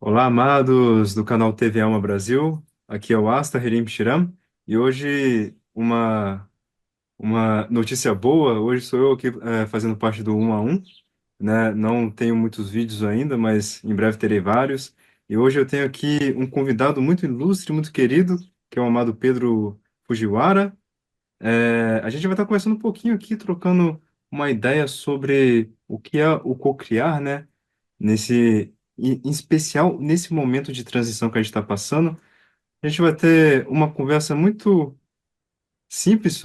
Olá, amados do canal TV Alma Brasil. Aqui é o Asta Herim Shiram e hoje uma notícia boa. Hoje sou eu aqui fazendo parte do um a um, né? Não tenho muitos vídeos ainda, mas em breve terei vários. E hoje eu tenho aqui um convidado muito ilustre, muito querido, que é o amado Pedro Fujiwara. A gente vai estar conversando um pouquinho aqui, trocando uma ideia sobre o que é o cocriar, né? Em especial nesse momento de transição que a gente está passando, a gente vai ter uma conversa muito simples,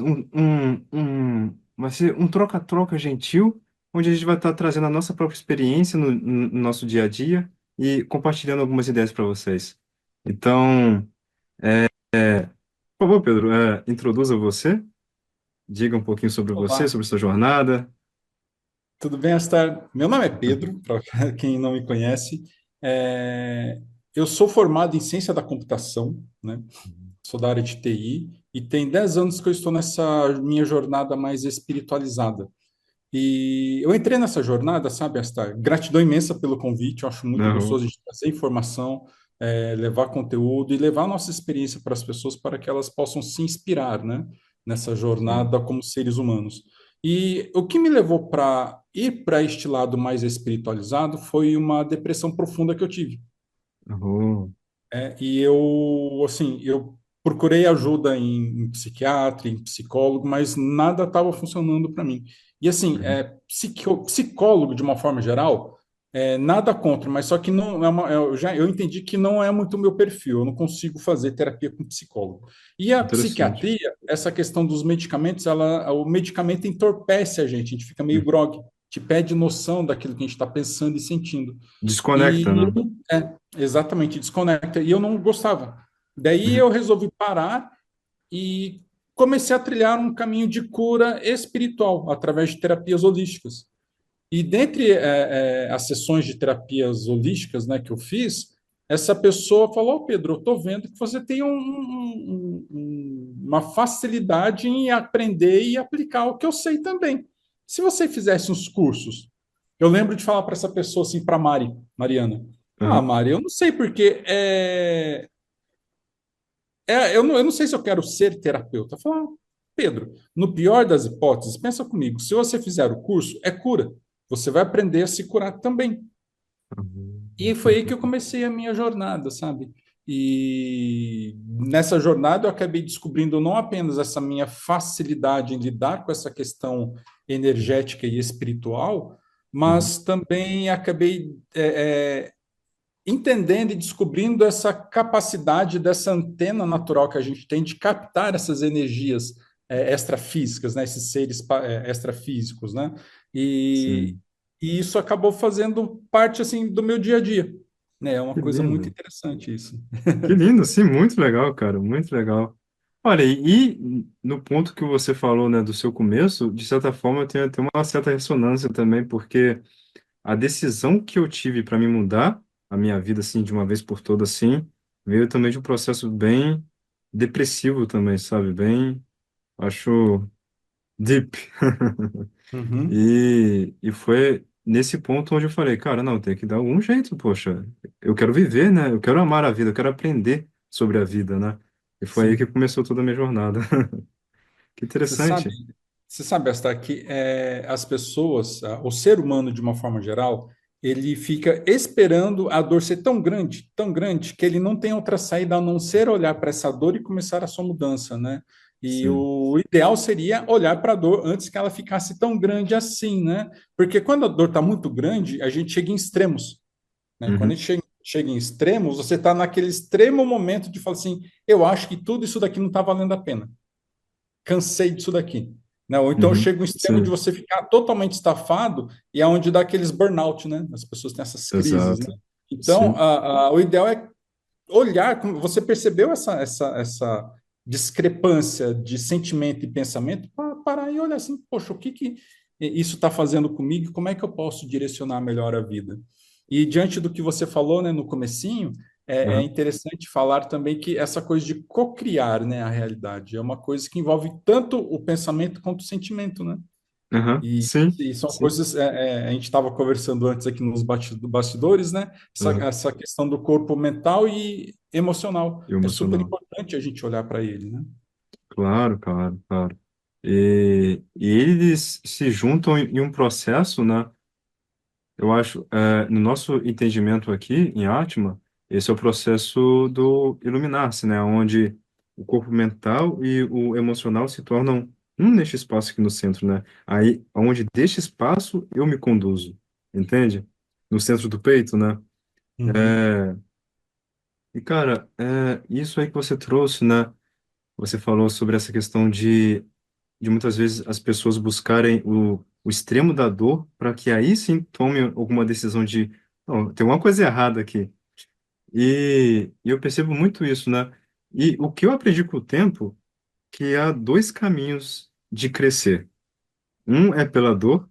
vai ser um troca-troca gentil, onde a gente vai estar trazendo a nossa própria experiência no nosso dia a dia e compartilhando algumas ideias para vocês. Então, por favor, Pedro, introduza você, diga um pouquinho sobre você, Olá, sobre sua jornada. tudo bem, Astar? Meu nome é Pedro, para quem não me conhece. É, eu sou formado em ciência da computação, né? Sou da área de TI e tem 10 anos que eu estou nessa minha jornada mais espiritualizada. E eu entrei nessa jornada, sabe, Astar? Gratidão imensa pelo convite, eu acho muito Não. gostoso de trazer informação, levar conteúdo e levar a nossa experiência para as pessoas para que elas possam se inspirar, né, nessa Sim. jornada como seres humanos. E o que me levou para ir para este lado mais espiritualizado foi uma depressão profunda que eu tive. Oh, E eu, assim, eu procurei ajuda em psiquiatra, em psicólogo, mas nada estava funcionando para mim. E assim, uhum. psicólogo de uma forma geral, nada contra, mas só que não é eu entendi que não é muito o meu perfil. Eu não consigo fazer terapia com psicólogo. E a Interessante. psiquiatria, essa questão dos medicamentos, o medicamento entorpece a gente fica meio Uhum. grogue, te pede noção daquilo que a gente está pensando e sentindo. Desconecta, E né? exatamente, desconecta. E eu não gostava. Daí Uhum. eu resolvi parar e comecei a trilhar um caminho de cura espiritual através de terapias holísticas. E dentre as sessões de terapias holísticas, né, que eu fiz, essa pessoa falou: "Ô, Pedro, eu estou vendo que você tem uma facilidade em aprender e aplicar o que eu sei também. Se você fizesse uns cursos." Eu lembro de falar para essa pessoa assim, para Mariana: "Ah, Uhum. Mari, eu não sei porque eu não sei se eu quero ser terapeuta." Eu falei: "Ah, Pedro, no pior das hipóteses, pensa comigo, se você fizer o curso, é cura. Você vai aprender a se curar também." E foi aí que eu Uhum. comecei a minha jornada, sabe? E nessa jornada eu acabei descobrindo não apenas essa minha facilidade em lidar com essa questão energética e espiritual, Uhum. mas também acabei entendendo e descobrindo essa capacidade dessa antena natural que a gente tem de captar essas energias extrafísicas, né? Esses seres extrafísicos, né? E, Sim. e isso acabou fazendo parte assim do meu dia a dia, né? É uma Que coisa muito lindo. interessante isso. Que lindo, sim, muito legal, cara, muito legal. Olha, e no ponto que você falou, né, do seu começo, de certa forma, tem uma certa ressonância também, porque a decisão que eu tive para me mudar a minha vida, assim, de uma vez por todas, assim, veio também de um processo bem depressivo também, sabe? Bem, acho, deep. Uhum. E foi nesse ponto onde eu falei, cara, não, tem que dar algum jeito, poxa. Eu quero viver, né? Eu quero amar a vida, eu quero aprender sobre a vida, né? E foi aí que Sim. começou toda a minha jornada. Que Você sabe, interessante. você sabe, Asta, que as pessoas, o ser humano de uma forma geral, ele fica esperando a dor ser tão grande, que ele não tem outra saída a não ser olhar para essa dor e começar a sua mudança, né? E Sim. o ideal seria olhar para a dor antes que ela ficasse tão grande assim, né? Porque quando a dor está muito grande, a gente chega em extremos, né? Quando a Uhum. gente chega em extremos, você está naquele extremo momento de falar assim: eu acho que tudo isso daqui não está valendo a pena, cansei disso daqui. Né? Ou então Uhum. chega um extremo de Sim. você ficar totalmente estafado e é onde dá aqueles burnout, né? As pessoas têm essas crises, né? Exato. Então, Sim. o ideal é olhar, como você percebeu essa discrepância de sentimento e pensamento, parar e olhar assim, poxa, o que que isso está fazendo comigo? Como é que eu posso direcionar melhor a vida? E diante do que você falou, né, no comecinho, é Uhum. interessante falar também que essa coisa de cocriar, né, a realidade é uma coisa que envolve tanto o pensamento quanto o sentimento, né? Aham, sim, E são sim. coisas, a gente estava conversando antes aqui nos bastidores, né? Aham. Essa questão do corpo mental e emocional. E É super emocional. importante a gente olhar para ele, né? Claro, claro, claro. E eles se juntam em um processo, né? Eu acho, no nosso entendimento aqui, em Atma, esse é o processo do iluminar-se, né? Onde o corpo mental e o emocional se tornam um neste espaço aqui no centro, né? Aí, onde deste espaço eu me conduzo, entende? No centro do peito, né? Uhum, E, cara, isso aí que você trouxe, né? Você falou sobre essa questão de muitas vezes as pessoas buscarem o extremo da dor para que aí sim tomem alguma decisão de, não, tem uma coisa errada aqui. E eu percebo muito isso, né? E o que eu aprendi com o tempo, que há dois caminhos de crescer. Um é pela dor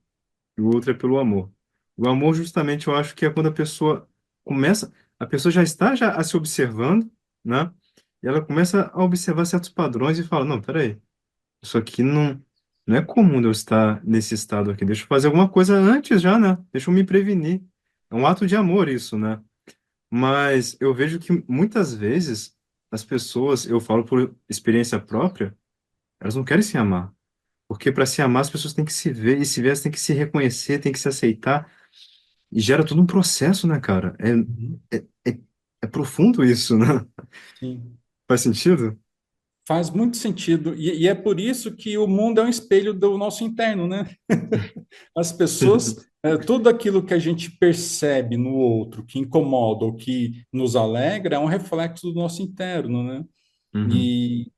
e o outro é pelo amor. O amor, justamente, eu acho que é quando a pessoa começa, a pessoa já está já a se observando, né? E ela começa a observar certos padrões e fala, não, peraí, isso aqui não é comum de eu estar nesse estado aqui. Deixa eu fazer alguma coisa antes já, né? Deixa eu me prevenir. É um ato de amor isso, né? Mas eu vejo que muitas vezes as pessoas, eu falo por experiência própria, elas não querem se amar. Porque para se amar as pessoas têm que se ver, e se ver elas têm que se reconhecer, têm que se aceitar. E gera todo um processo, né, cara? uhum, É profundo isso, né? sim. Faz sentido? Faz muito sentido. E é por isso que o mundo é um espelho do nosso interno, né? As pessoas, tudo aquilo que a gente percebe no outro, que incomoda ou que nos alegra, é um reflexo do nosso interno, né? Uhum. E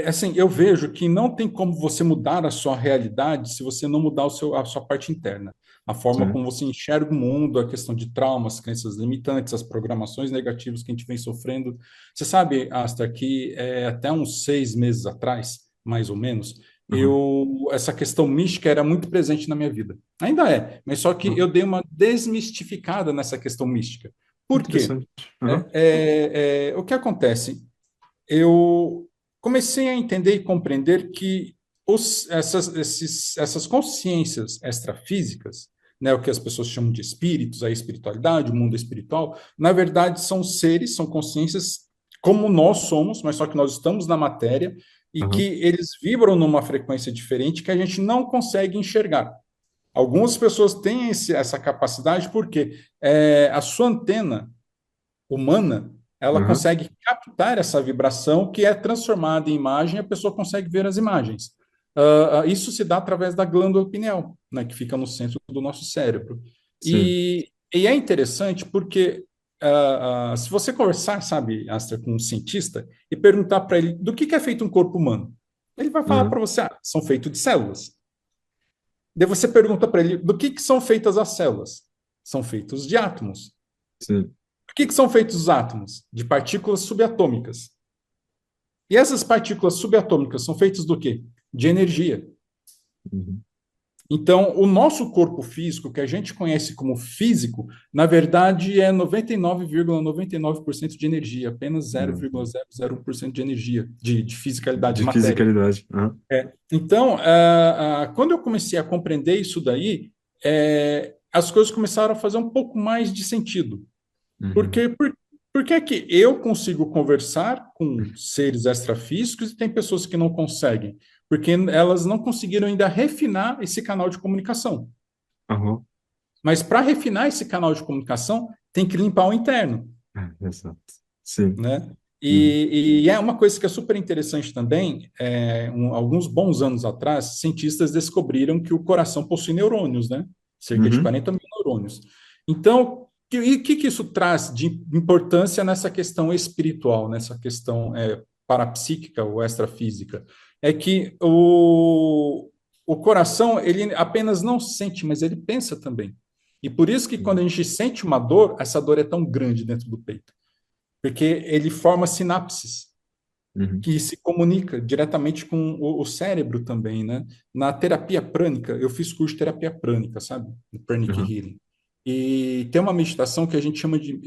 assim, eu vejo que não tem como você mudar a sua realidade se você não mudar a sua parte interna. A forma Sim. como você enxerga o mundo, a questão de traumas, crenças limitantes, as programações negativas que a gente vem sofrendo. Você sabe, Asta, que até uns 6 meses atrás, mais ou menos, Uhum. essa questão mística era muito presente na minha vida. Ainda é, mas só que eu Uhum. dei uma desmistificada nessa questão mística. Por quê? Interessante. Uhum. O que acontece? Eu comecei a entender e compreender que essas consciências extrafísicas, né, o que as pessoas chamam de espíritos, a espiritualidade, o mundo espiritual, na verdade são seres, são consciências como nós somos, mas só que nós estamos na matéria e que Uhum. eles vibram numa frequência diferente que a gente não consegue enxergar. Algumas pessoas têm essa capacidade porque a sua antena humana, ela Uhum. consegue captar essa vibração que é transformada em imagem e a pessoa consegue ver as imagens. Isso se dá através da glândula pineal, né, que fica no centro do nosso cérebro. Sim. E é interessante porque se você conversar, sabe, Astra, com um cientista e perguntar para ele do que é feito um corpo humano, ele vai falar para Uhum. você, são feitos de células. Daí você pergunta para ele do que são feitas as células? São feitos de átomos. Sim. Do que são feitos os átomos? De partículas subatômicas. E essas partículas subatômicas são feitas do quê? De energia. Uhum. Então, o nosso corpo físico, que a gente conhece como físico, na verdade é 99,99% de energia, apenas Uhum. 0,001% de energia, de fisicalidade, de De matéria. fisicalidade. Uhum. Então, quando eu comecei a compreender isso daí, as coisas começaram a fazer um pouco mais de sentido. Uhum. Porque, por que é que eu consigo conversar com seres extrafísicos e tem pessoas que não conseguem? Porque elas não conseguiram ainda refinar esse canal de comunicação. Uhum. Mas para refinar esse canal de comunicação, tem que limpar o interno, Exato. Sim. né? Uhum. E é uma coisa que é super interessante também. Alguns bons anos atrás, cientistas descobriram que o coração possui neurônios, né? Cerca de Uhum. 40 mil neurônios. Então, e o que isso traz de importância nessa questão espiritual, nessa questão parapsíquica ou extrafísica? É que o coração, ele apenas não sente, mas ele pensa também. E por isso que quando a gente sente uma dor, essa dor é tão grande dentro do peito. Porque ele forma sinapses Uhum. que se comunica diretamente com o cérebro também, né? Na terapia prânica, eu fiz curso de terapia prânica, sabe? Pranic Uhum. Healing. E tem uma meditação que a gente chama de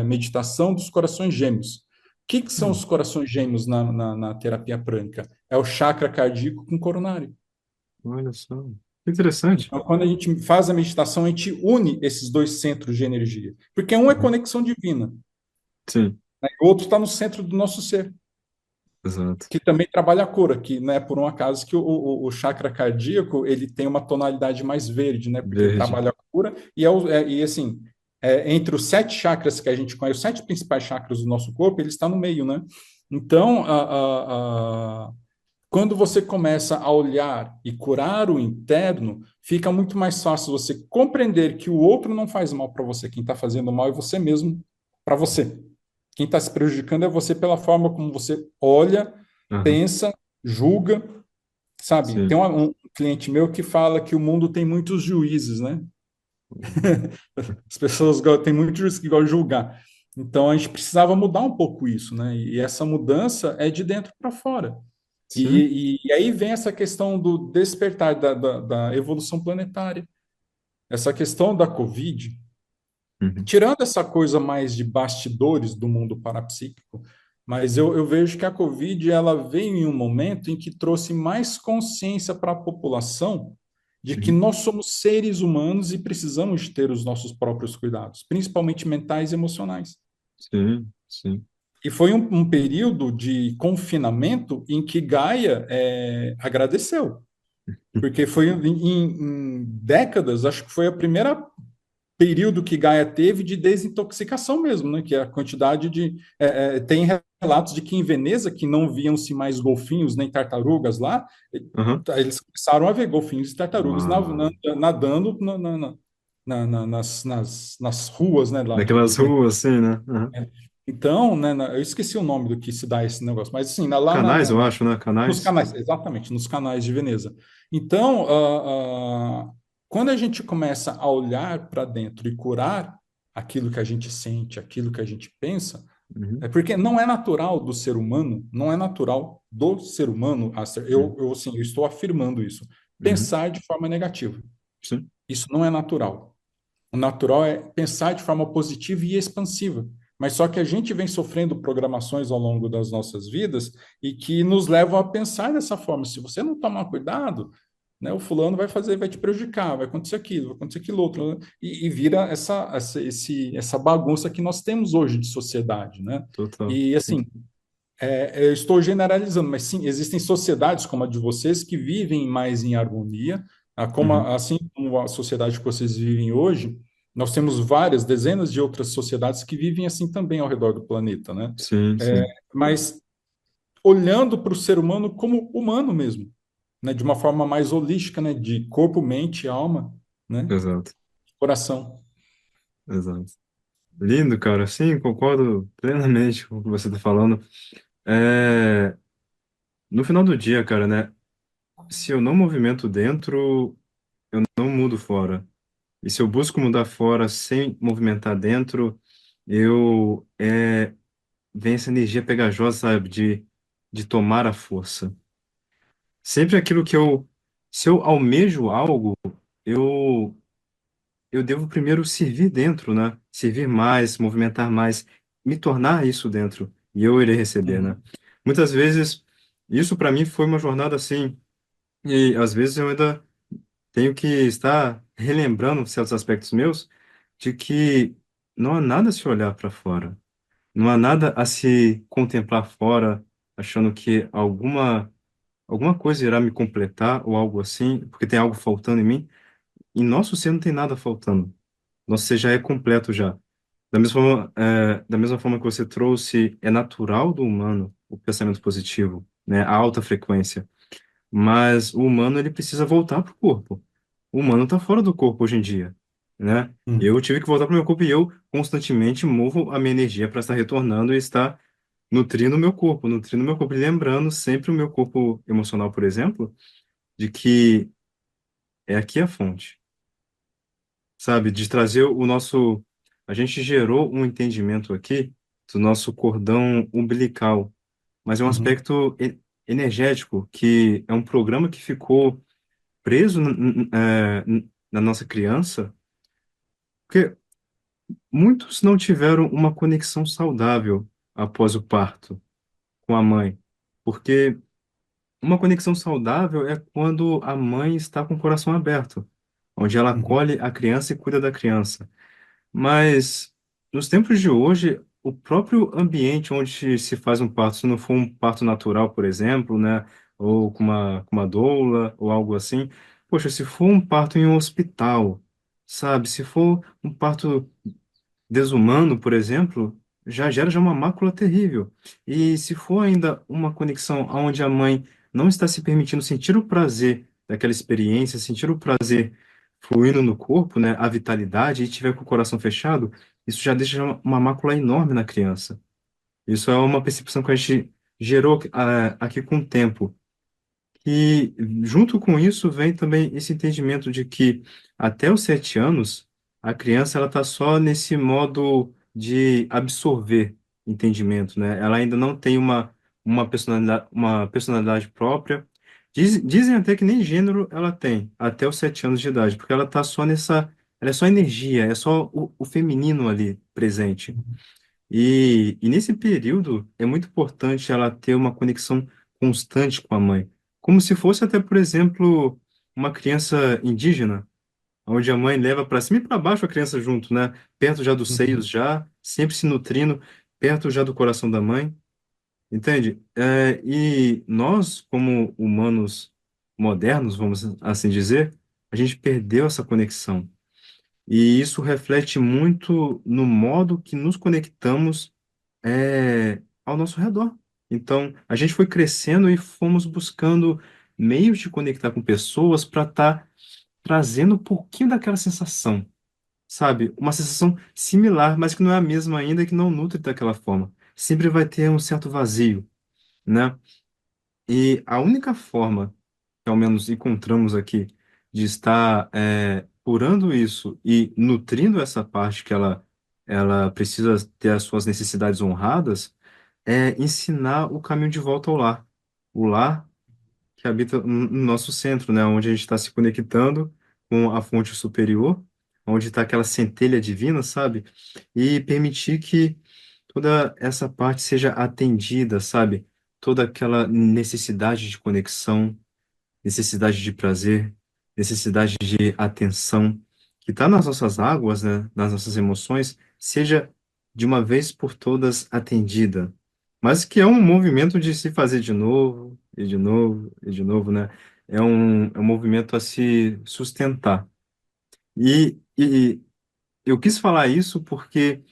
meditação dos corações gêmeos. O que são Uhum. os corações gêmeos na terapia prânica? É o chakra cardíaco com coronário. Olha só. Que interessante. Então, quando a gente faz a meditação, a gente une esses dois centros de energia. Porque um é Uhum. conexão divina, Sim, né? O outro está no centro do nosso ser, exato. que também trabalha a cura, que não é por um acaso que o chakra cardíaco ele tem uma tonalidade mais verde, né? Porque ele Verde. trabalha a cura e assim, entre os sete chakras que a gente conhece, os sete principais chakras do nosso corpo, ele está no meio, né? Então, quando você começa a olhar e curar o interno, fica muito mais fácil você compreender que o outro não faz mal para você. Quem está fazendo mal é você mesmo para você. Quem está se prejudicando é você pela forma como você olha, Aham. pensa, julga, sabe? Tem Sim. um cliente meu que fala que o mundo tem muitos juízes, né? As pessoas têm muitos juízes que gostam de julgar. Então a gente precisava mudar um pouco isso, né? E essa mudança é de dentro para fora. Sim. E aí vem essa questão do despertar da evolução planetária. Essa questão da Covid, Uhum. tirando essa coisa mais de bastidores do mundo parapsíquico, mas eu vejo que a Covid ela veio em um momento em que trouxe mais consciência para a população de que Uhum. nós somos seres humanos e precisamos ter os nossos próprios cuidados, principalmente mentais e emocionais. Sim. Sim. E foi um período de confinamento em que Gaia agradeceu, porque foi em décadas, acho que foi a primeira período que Gaia teve de desintoxicação mesmo, né? Que a quantidade de tem relatos de que em Veneza, que não viam-se mais golfinhos nem tartarugas lá, Aham. eles começaram a ver golfinhos e tartarugas Uau. nadando nas ruas, né? Lá Naquelas ruas, assim, né? Aham. então, né, eu esqueci o nome do que se dá esse negócio, mas assim, Canais, eu acho, né? nos Canais. canais, exatamente, nos canais de Veneza. Então, quando a gente começa a olhar para dentro e curar aquilo que a gente sente, aquilo que a gente pensa, Uhum. é porque não é natural do ser humano, não é natural do ser humano, Uhum. assim, eu estou afirmando isso, Uhum. pensar de forma negativa. Sim. Isso não é natural. O natural é pensar de forma positiva e expansiva. Mas só que a gente vem sofrendo programações ao longo das nossas vidas e que nos levam a pensar dessa forma. Se você não tomar cuidado, né, o fulano vai fazer, vai te prejudicar, vai acontecer aquilo, vai acontecer aquilo outro, né? E vira essa bagunça que nós temos hoje de sociedade, né? Total. E assim, eu estou generalizando, mas sim, existem sociedades como a de vocês que vivem mais em harmonia, Uhum. assim como a sociedade que vocês vivem hoje, nós temos várias, dezenas de outras sociedades que vivem assim também ao redor do planeta, né? Sim, É, sim. mas olhando para o ser humano como humano mesmo, né? De uma forma mais holística, né? De corpo, mente, alma, né? Exato. Coração. Exato. Lindo, cara. Sim, concordo plenamente com o que você está falando. É, no final do dia, cara, né? Se eu não movimento dentro, não mudo fora. E se eu busco mudar fora sem movimentar dentro, eu vem essa energia pegajosa, sabe, de tomar a força. Sempre aquilo que se eu almejo algo, eu eu devo primeiro servir dentro, né? Servir mais, movimentar mais, me tornar isso dentro, e eu irei receber, né? Uhum, Muitas vezes, isso para mim foi uma jornada assim, e às vezes eu ainda tenho que estar relembrando certos aspectos meus, de que não há nada a se olhar para fora, não há nada a se contemplar fora, achando que alguma coisa irá me completar ou algo assim, porque tem algo faltando em mim. Em nosso ser não tem nada faltando. Nosso ser já é completo já. Da mesma forma que você trouxe, é natural do humano o pensamento positivo, né? A alta frequência. Mas o humano, ele precisa voltar para o corpo. O humano está fora do corpo hoje em dia, né? uhum, Eu tive que voltar para o meu corpo e eu constantemente movo a minha energia para estar retornando e estar nutrindo o meu corpo. E lembrando sempre o meu corpo emocional, por exemplo, de que é aqui a fonte, sabe? De trazer o nosso. A gente gerou um entendimento aqui do nosso cordão umbilical, mas é um uhum, energético, que é um programa que ficou preso na nossa criança, porque muitos não tiveram uma conexão saudável após o parto com a mãe, porque uma conexão saudável é quando a mãe está com o coração aberto, onde ela Uhum, acolhe a criança e cuida da criança. Mas nos tempos de hoje, o próprio ambiente onde se faz um parto, se não for um parto natural, por exemplo, né, ou com uma doula ou algo assim, poxa, se for um parto em um hospital, sabe, se for um parto desumano, por exemplo, já gera já uma mácula terrível. E se for ainda uma conexão onde a mãe não está se permitindo sentir o prazer daquela experiência, sentir o prazer fluindo no corpo, né, a vitalidade, e tiver com o coração fechado, isso já deixa uma mácula enorme na criança. Isso é uma percepção que a gente gerou aqui com o tempo. E junto com isso vem também esse entendimento de que até os 7 anos a criança ela está só nesse modo de absorver entendimento, né? Ela ainda não tem uma personalidade própria. Dizem até que nem gênero ela tem até os 7 anos de idade, porque ela está só ela é só energia, é só o feminino ali presente. E nesse período é muito importante ela ter uma conexão constante com a mãe, como se fosse até, por exemplo, uma criança indígena, onde a mãe leva para cima e para baixo a criança junto, né? Perto já dos uhum, seios já, sempre se nutrindo, perto já do coração da mãe, entende? E nós, como humanos modernos, vamos assim dizer, a gente perdeu essa conexão. E isso reflete muito no modo que nos conectamos ao nosso redor. Então, a gente foi crescendo e fomos buscando meios de conectar com pessoas para estar trazendo um pouquinho daquela sensação, sabe? Uma sensação similar, mas que não é a mesma ainda e que não nutre daquela forma. Sempre vai ter um certo vazio, né? E a única forma que ao menos encontramos aqui de estar curando isso e nutrindo essa parte que ela precisa ter as suas necessidades honradas ensinar o caminho de volta ao lar. O lar que habita no nosso centro, né? Onde a gente está se conectando com a fonte superior, onde está aquela centelha divina, sabe? E permitir que toda essa parte seja atendida, sabe? Toda aquela necessidade de conexão, necessidade de prazer, necessidade de atenção, que está nas nossas águas, né, nas nossas emoções, seja de uma vez por todas atendida. Mas que é um movimento de se fazer de novo, e de novo, e de novo, né? É um movimento a se sustentar. E eu quis falar isso porque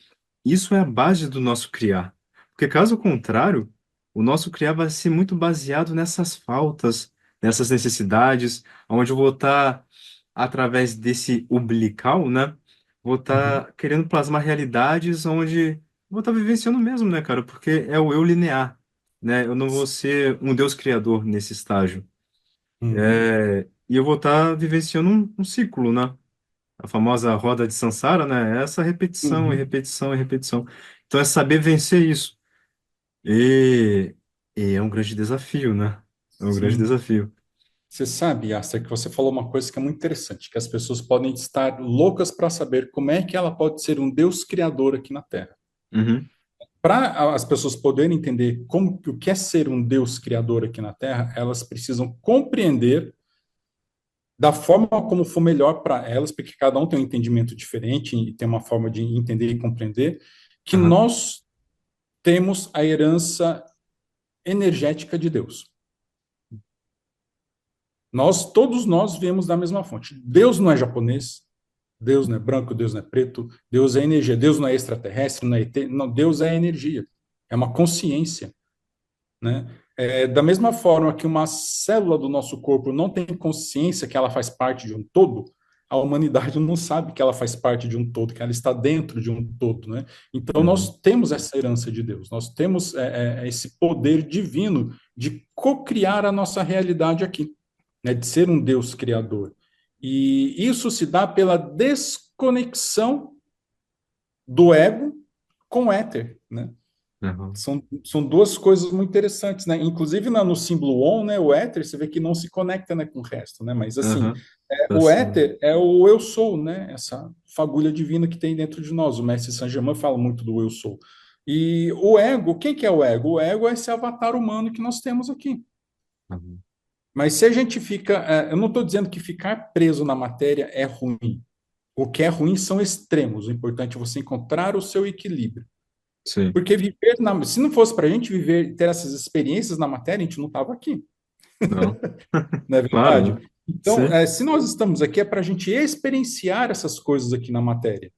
isso é a base do nosso criar. Porque caso contrário, o nosso criar vai ser muito baseado nessas faltas, nessas necessidades, onde eu vou estar, através desse umbilical, né? Vou uhum, estar querendo plasmar realidades onde vou estar vivenciando mesmo, né, cara? Porque é o eu linear, né? Eu não vou ser um Deus criador nesse estágio. uhum, E eu vou estar vivenciando um ciclo, né? A famosa roda de Sansara, né? É essa repetição e uhum. repetição e repetição. Então é saber vencer isso. E é um grande desafio, né? É um grande Sim. desafio. Você sabe, Asta, que você falou uma coisa que é muito interessante, que as pessoas podem estar loucas para saber como é que ela pode ser um Deus criador aqui na Terra. Uhum, Para as pessoas poderem entender como o que é ser um Deus criador aqui na Terra, elas precisam compreender da forma como for melhor para elas, porque cada um tem um entendimento diferente e tem uma forma de entender e compreender, que aham, nós temos a herança energética de Deus. Todos nós viemos da mesma fonte. Deus não é japonês, Deus não é branco, Deus não é preto, Deus é energia. Deus não é extraterrestre, não é ET, não, Deus é energia. É uma consciência, né? Da mesma forma que uma célula do nosso corpo não tem consciência que ela faz parte de um todo, a humanidade não sabe que ela faz parte de um todo, que ela está dentro de um todo, né? Então uhum, nós temos essa herança de Deus, nós temos esse poder divino de co-criar a nossa realidade aqui, né? De ser um Deus criador. E isso se dá pela desconexão do ego com o éter, né? aham, São duas coisas muito interessantes, né? Inclusive no símbolo on, né, o éter, você vê que não se conecta, né, com o resto, né? Mas assim, aham, tá o assim. éter é o eu sou, né? Essa fagulha divina que tem dentro de nós. O mestre Saint-Germain fala muito do eu sou. E o ego, quem que é o ego? O ego é esse avatar humano que nós temos aqui. Uhum. Mas se a gente fica, eu não estou dizendo que ficar preso na matéria é ruim. O que é ruim são extremos. O importante é você encontrar o seu equilíbrio. Sim. Porque se não fosse para a gente viver, ter essas experiências na matéria, a gente não estava aqui, Não. não é Claro, verdade? né? Então, Sim. se nós estamos aqui, é para a gente experienciar essas coisas aqui na matéria,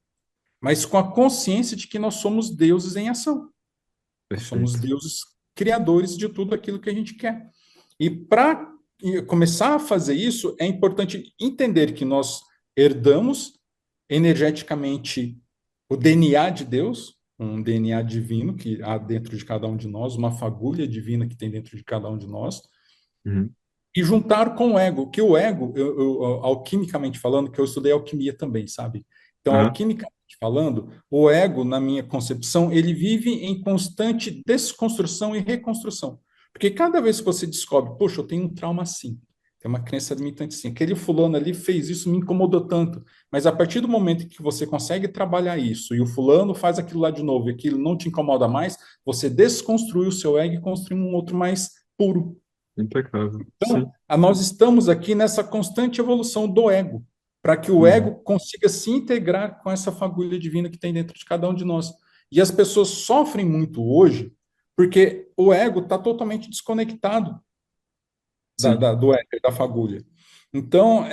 mas com a consciência de que nós somos deuses em ação. Nós somos Perfeito. deuses criadores de tudo aquilo que a gente quer. E para começar a fazer isso, é importante entender que nós herdamos energeticamente o DNA de Deus, um DNA divino que há dentro de cada um de nós, uma fagulha divina que tem dentro de cada um de nós, Uhum. e juntar com o ego, que o ego, alquimicamente falando, que eu estudei alquimia também, sabe? Então, Aham. alquimicamente falando, o ego, na minha concepção, ele vive em constante desconstrução e reconstrução. Porque cada vez que você descobre, poxa, eu tenho um trauma assim, tem uma crença limitante assim, aquele fulano ali fez isso, me incomodou tanto. Mas a partir do momento que você consegue trabalhar isso e o fulano faz aquilo lá de novo e aquilo não te incomoda mais, você desconstrui o seu ego e construi um outro mais puro. Impecável. Então, Sim. nós estamos aqui nessa constante evolução do ego, para que o Uhum. ego consiga se integrar com essa fagulha divina que tem dentro de cada um de nós. E as pessoas sofrem muito hoje porque o ego está totalmente desconectado Sim. do éter, da fagulha. Então,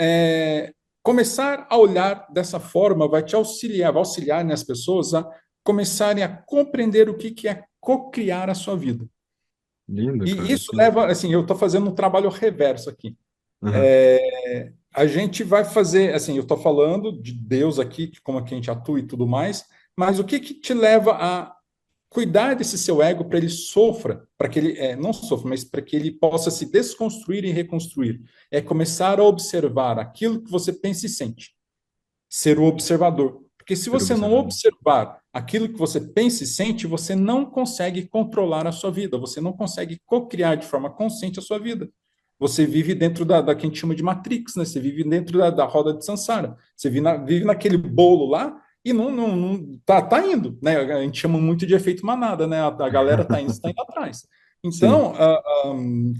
começar a olhar dessa forma vai te auxiliar, vai auxiliar, né, as pessoas a começarem a compreender o que, que é cocriar a sua vida. Lindo, E cara. isso leva, assim, eu estou fazendo um trabalho reverso aqui. Aham. A gente vai fazer, assim, eu estou falando de Deus aqui, de como é que a gente atua e tudo mais, mas o que que te leva a cuidar desse seu ego para ele sofra, para que ele não sofra, mas para que ele possa se desconstruir e reconstruir? É começar a observar aquilo que você pensa e sente, ser o observador. Porque se Ser você não observador. observar aquilo que você pensa e sente, você não consegue controlar a sua vida, você não consegue co-criar de forma consciente a sua vida. Você vive dentro da que a gente chama de Matrix, né? Você vive dentro da roda de Sansara. Você vive naquele bolo lá e não tá indo, né? A gente chama muito de efeito manada, né? A galera tá indo, está indo atrás. Sim. Então,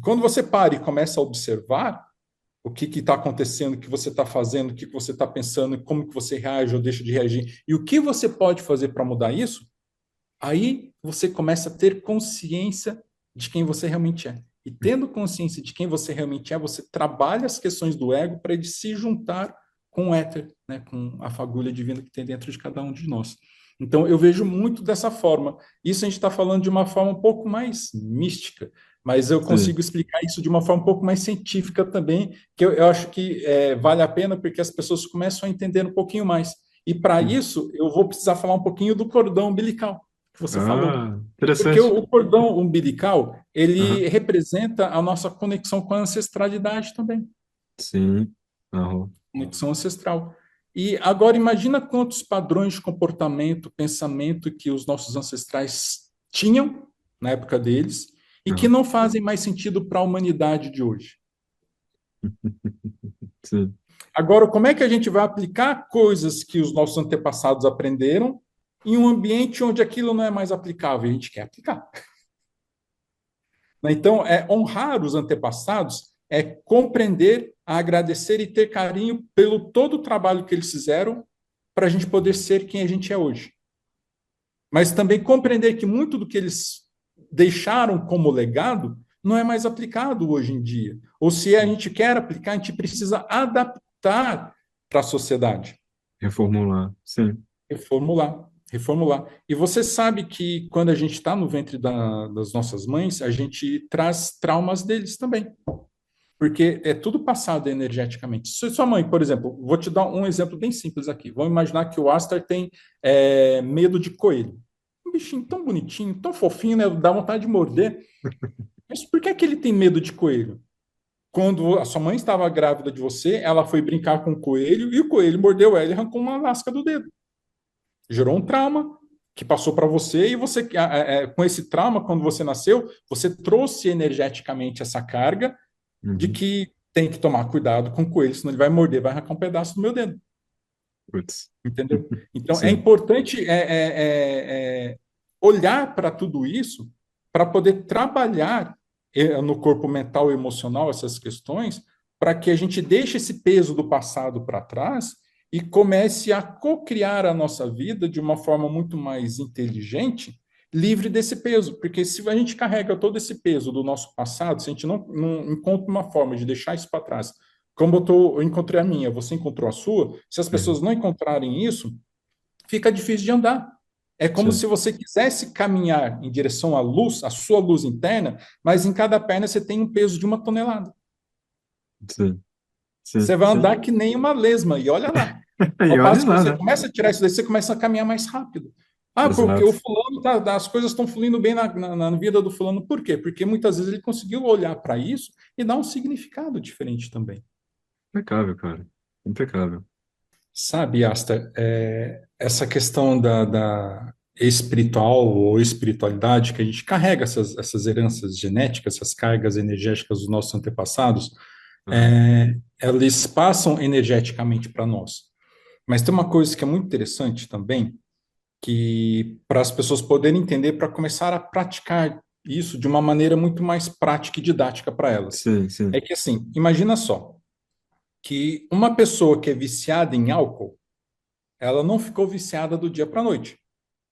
quando você para e começa a observar, o que está acontecendo, o que você está fazendo, o que você está pensando, como que você reage ou deixa de reagir, e o que você pode fazer para mudar isso, aí você começa a ter consciência de quem você realmente é. E tendo consciência de quem você realmente é, você trabalha as questões do ego para ele se juntar com o éter, né, com a fagulha divina que tem dentro de cada um de nós. Então, eu vejo muito dessa forma. Isso a gente está falando de uma forma um pouco mais mística, mas eu Sim. consigo explicar isso de uma forma um pouco mais científica também, que eu acho que vale a pena porque as pessoas começam a entender um pouquinho mais. E para Uhum. isso, eu vou precisar falar um pouquinho do cordão umbilical que você falou. Ah, Porque interessante. o cordão umbilical, ele Aham. representa a nossa conexão com a ancestralidade também, Sim. Aham. conexão ancestral. E agora imagina quantos padrões de comportamento, pensamento que os nossos ancestrais tinham na época deles e que Aham. não fazem mais sentido para a humanidade de hoje. Sim. Agora, como é que a gente vai aplicar coisas que os nossos antepassados aprenderam em um ambiente onde aquilo não é mais aplicável? A gente quer aplicar. Então, honrar os antepassados é compreender, agradecer e ter carinho pelo todo o trabalho que eles fizeram para a gente poder ser quem a gente é hoje. Mas também compreender que muito do que eles deixaram como legado não é mais aplicado hoje em dia. Ou se a gente quer aplicar, a gente precisa adaptar para a sociedade. Reformular. Sim. Reformular, reformular. E você sabe que quando a gente está no ventre das nossas mães, a gente traz traumas deles também, porque é tudo passado energeticamente. Se sua mãe, por exemplo, vou te dar um exemplo bem simples aqui. Vamos imaginar que o Astor tem medo de coelho. Um bichinho tão bonitinho, tão fofinho, né? Dá vontade de morder. Mas por que é que ele tem medo de coelho? Quando a sua mãe estava grávida de você, ela foi brincar com o coelho e o coelho mordeu ela e arrancou uma lasca do dedo. Gerou um trauma que passou para você e você, com esse trauma, quando você nasceu, você trouxe energeticamente essa carga de Uhum. que tem que tomar cuidado com o coelho, senão ele vai morder, vai arrancar um pedaço do meu dedo, Putz. entendeu? Então, é Sim. importante olhar para tudo isso para poder trabalhar. no corpo mental e emocional essas questões, para que a gente deixe esse peso do passado para trás e comece a co-criar a nossa vida de uma forma muito mais inteligente, livre desse peso. Porque se a gente carrega todo esse peso do nosso passado, se a gente não encontra uma forma de deixar isso para trás, como eu encontrei a minha, você encontrou a sua, se as Uhum. pessoas não encontrarem isso, fica difícil de andar. É como Sim, se você quisesse caminhar em direção à luz, à sua luz interna, mas em cada perna você tem um peso de 1 tonelada. sim, sim, Você vai sim. andar que nem uma lesma, e olha lá. E Ao olha passo que lá, você né? começa a tirar isso daí, você começa a caminhar mais rápido. Ah, porque o Exato. fulano, as coisas estão fluindo bem na vida do fulano. Por quê? Porque muitas vezes ele conseguiu olhar para isso e dar um significado diferente também. Impecável, cara. Impecável. Sabe, Asta, essa questão da espiritual ou espiritualidade, que a gente carrega essas heranças genéticas, essas cargas energéticas dos nossos antepassados, Aham. elas passam energeticamente para nós. Mas tem uma coisa que é muito interessante também, que para as pessoas poderem entender, para começar a praticar isso de uma maneira muito mais prática e didática para elas. Sim, É sim. que assim, imagina só, que uma pessoa que é viciada em álcool, ela não ficou viciada do dia para a noite.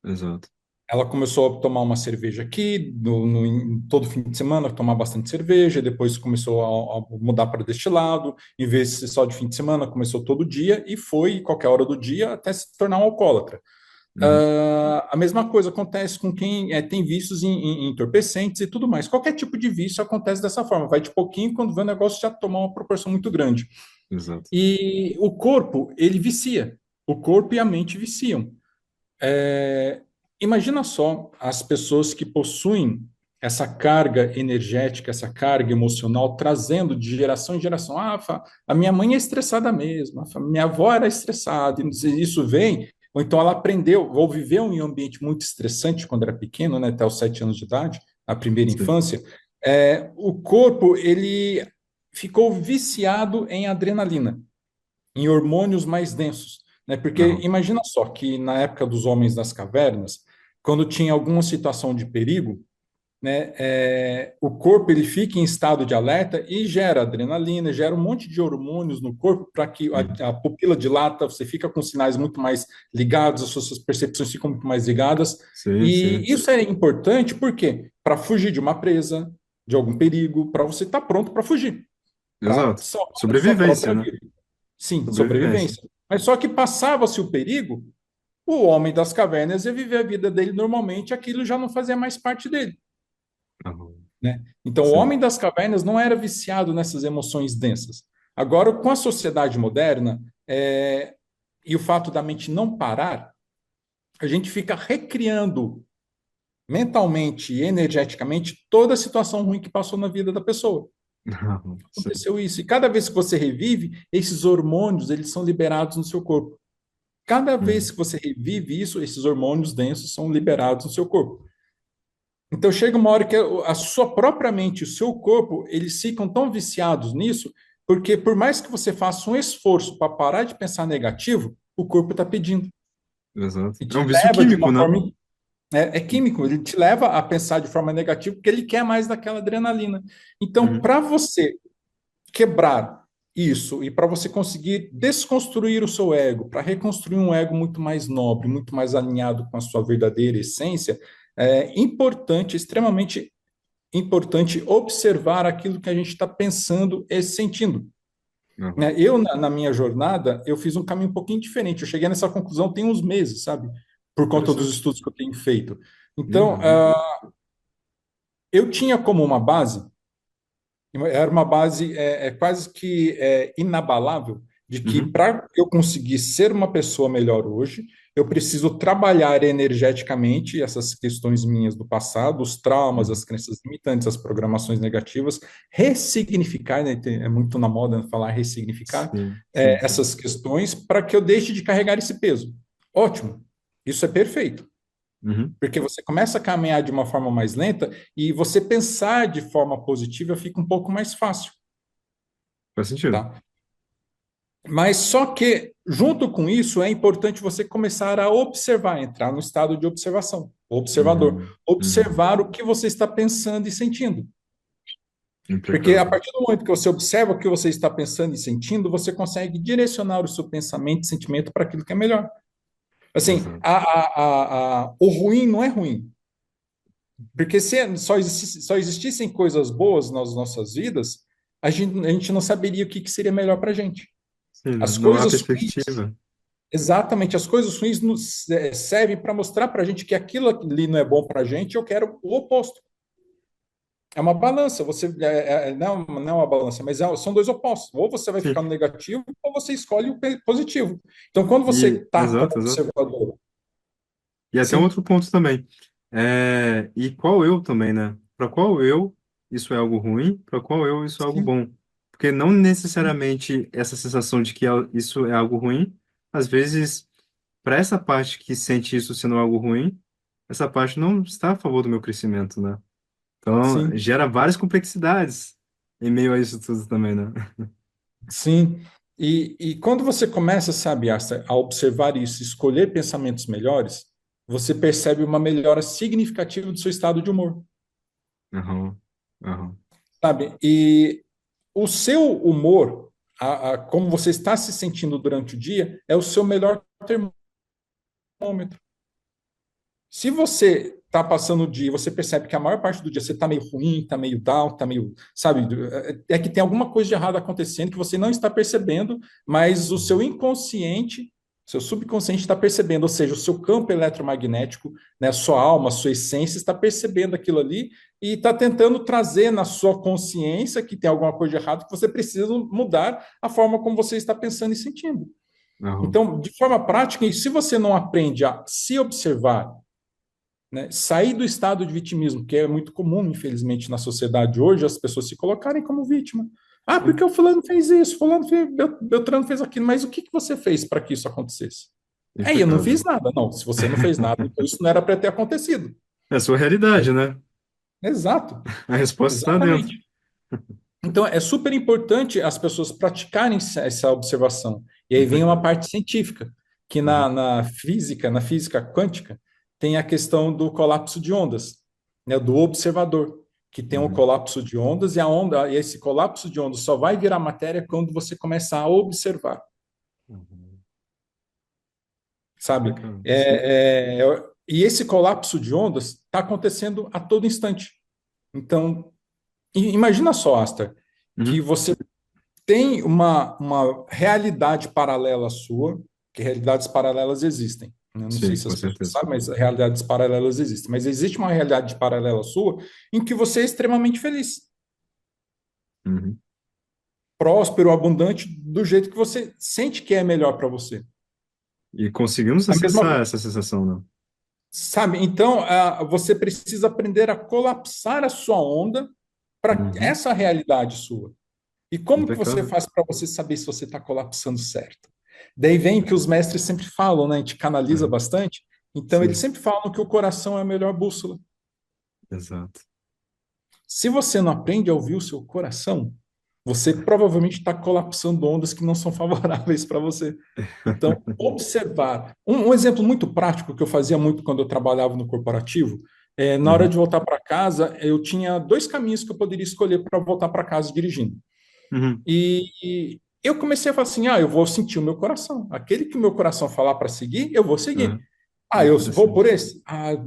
Exato. Ela começou a tomar uma cerveja aqui, todo fim de semana, tomar bastante cerveja, depois começou a mudar para destilado, em vez de ser só de fim de semana, começou todo dia e foi qualquer hora do dia até se tornar um alcoólatra. Uhum. A mesma coisa acontece com quem tem vícios em entorpecentes e tudo mais. Qualquer tipo de vício acontece dessa forma, vai de pouquinho quando vê o negócio já tomar uma proporção muito grande. Exato. E o corpo, ele vicia. O corpo e a mente viciam. Imagina só as pessoas que possuem essa carga energética, essa carga emocional, trazendo de geração em geração. Ah, a minha mãe é estressada mesmo, minha avó era estressada, e isso vem, ou então ela aprendeu, ou viveu em um ambiente muito estressante quando era pequeno, né, até os 7 anos de idade, na primeira Sim. infância. O corpo, ele ficou viciado em adrenalina, em hormônios mais densos, né? Porque Aham. imagina só que na época dos homens das cavernas, quando tinha alguma situação de perigo, né, o corpo ele fica em estado de alerta e gera adrenalina, gera um monte de hormônios no corpo para que Sim, a pupila dilata, você fica com sinais muito mais ligados, as suas percepções ficam muito mais ligadas. sim, E sim. isso é importante porque para fugir de uma presa, de algum perigo, para você estar pronto para fugir, para Exato. salvar a sua Sobrevivência, própria né? vida. Sim, Sobrevivência. sobrevivência. Mas só que passava-se o perigo, o homem das cavernas ia viver a vida dele normalmente, aquilo já não fazia mais parte dele, Aham. né? Então, o Sim. homem das cavernas não era viciado nessas emoções densas. Agora, com a sociedade moderna e o fato da mente não parar, a gente fica recriando mentalmente e energeticamente toda a situação ruim que passou na vida da pessoa. Aham. Sim. Aconteceu isso. E cada vez que você revive, esses hormônios eles são liberados no seu corpo. Cada vez Uhum. que você revive isso, esses hormônios densos são liberados no seu corpo. Então chega uma hora que a sua própria mente, o seu corpo, eles ficam tão viciados nisso, porque por mais que você faça um esforço para parar de pensar negativo, o corpo está pedindo. Exato. E É te um vício leva de químico, uma né? forma. É químico, ele te leva a pensar de forma negativa, porque ele quer mais daquela adrenalina. Então, Uhum. para você quebrar isso e para você conseguir desconstruir o seu ego, para reconstruir um ego muito mais nobre, muito mais alinhado com a sua verdadeira essência, é importante, extremamente importante observar aquilo que a gente está pensando e sentindo. Aham. Né? Eu, na minha jornada, eu fiz um caminho um pouquinho diferente. Eu cheguei nessa conclusão tem uns meses, sabe? Por conta dos Interessante. estudos que eu tenho feito. Então, Uhum. eu tinha como uma base, era uma base quase que inabalável, de que Uhum. para eu conseguir ser uma pessoa melhor hoje, eu preciso trabalhar energeticamente essas questões minhas do passado, os traumas, Uhum. as crenças limitantes, as programações negativas, ressignificar, né, é muito na moda falar ressignificar Sim, sim, sim. essas questões para que eu deixe de carregar esse peso. Ótimo, isso é perfeito. Uhum. Porque você começa a caminhar de uma forma mais lenta e você pensar de forma positiva fica um pouco mais fácil, Faz sentido. tá? Mas só que, junto com isso, é importante você começar a observar, entrar no estado de observação, observador. Uhum. Uhum. Observar o que você está pensando e sentindo. Porque a Impecável. partir do momento que você observa o que você está pensando e sentindo, você consegue direcionar o seu pensamento e sentimento para aquilo que é melhor. Assim, Exato. o ruim não é ruim. Porque se só existissem coisas boas nas nossas vidas, a gente não saberia o que seria melhor para a gente. Sim, né? As Não há coisas ruins, perspectiva. exatamente, as coisas ruins servem para mostrar para a gente que aquilo ali não é bom para a gente, eu quero o oposto. É uma balança, não é uma balança, mas são dois opostos. Ou você vai Sim. ficar no negativo, ou você escolhe o positivo. Então, quando você está como Exato, exato. observador, E até um sim, outro ponto também. E qual eu também, né? Para qual eu isso é algo ruim, para qual eu isso é algo sim, bom. Porque não sim, necessariamente essa sensação de que isso é algo ruim, às vezes, para essa parte que sente isso sendo algo ruim, essa parte não está a favor do meu crescimento, né? Então, sim, gera várias complexidades em meio a isso tudo também, né? sim. E quando você começa, sabe, Asta, a observar isso, escolher pensamentos melhores, você percebe uma melhora significativa do seu estado de humor, Aham, aham. sabe? E o seu humor, como você está se sentindo durante o dia, é o seu melhor termômetro. Se você está passando o dia, você percebe que a maior parte do dia você está meio ruim, está meio down, está meio, sabe, é que tem alguma coisa de errado acontecendo que você não está percebendo, mas o seu Uhum. inconsciente, seu subconsciente está percebendo, ou seja, o seu campo eletromagnético, né, a sua alma, a sua essência está percebendo aquilo ali e está tentando trazer na sua consciência que tem alguma coisa de errado, que você precisa mudar a forma como você está pensando e sentindo. Aham. Então, de forma prática, e se você não aprende a se observar, né? Sair do estado de vitimismo, que é muito comum, infelizmente, na sociedade hoje, as pessoas se colocarem como vítima. Ah, porque Sim, o fulano fez isso, fulano fez, Beltrano fez aquilo, mas o que você fez para que isso acontecesse? É, eu não impecável. fiz nada. Não, se você não fez nada, então isso não era para ter acontecido. É a sua realidade, né? Exato, A resposta está dentro. exatamente. Então, é super importante as pessoas praticarem essa observação. E aí vem uma Impecável. parte científica, que Aham. na física quântica, tem a questão do colapso de ondas, né, do observador, que tem um Uhum. colapso de ondas, e esse colapso de ondas só vai virar matéria quando você começar a observar, Uhum. sabe? Impecável. Sim. E esse colapso de ondas está acontecendo a todo instante. Então, imagina só, Asta, que Uhum. você tem uma realidade paralela à sua, que realidades paralelas existem. Eu não sei Sim, se com as pessoas certeza. sabem, mas realidades paralelas existem. Mas existe uma realidade paralela à sua em que você é extremamente feliz, Uhum. próspero, abundante, do jeito que você sente que é melhor para você. E conseguimos A mesma, acessar essa sensação, né? sabe? Então, você precisa aprender a colapsar a sua onda para Uhum. essa realidade sua. E como que você Impecável. faz para você saber se você está colapsando certo? Daí vem que os mestres sempre falam, né? A gente canaliza Uhum. bastante. Então, eles Sim, sempre falam que o coração é a melhor bússola. exato. Se você não aprende a ouvir o seu coração, você provavelmente está colapsando ondas que não são favoráveis para você. Então, observar. Um exemplo muito prático que eu fazia muito quando eu trabalhava no corporativo, na hora Uhum. de voltar para casa, eu tinha dois caminhos que eu poderia escolher para voltar para casa dirigindo. Uhum. E eu comecei a falar assim: eu vou sentir o meu coração. Aquele que o meu coração falar para seguir, eu vou seguir. Uhum. Eu vou por Interessante.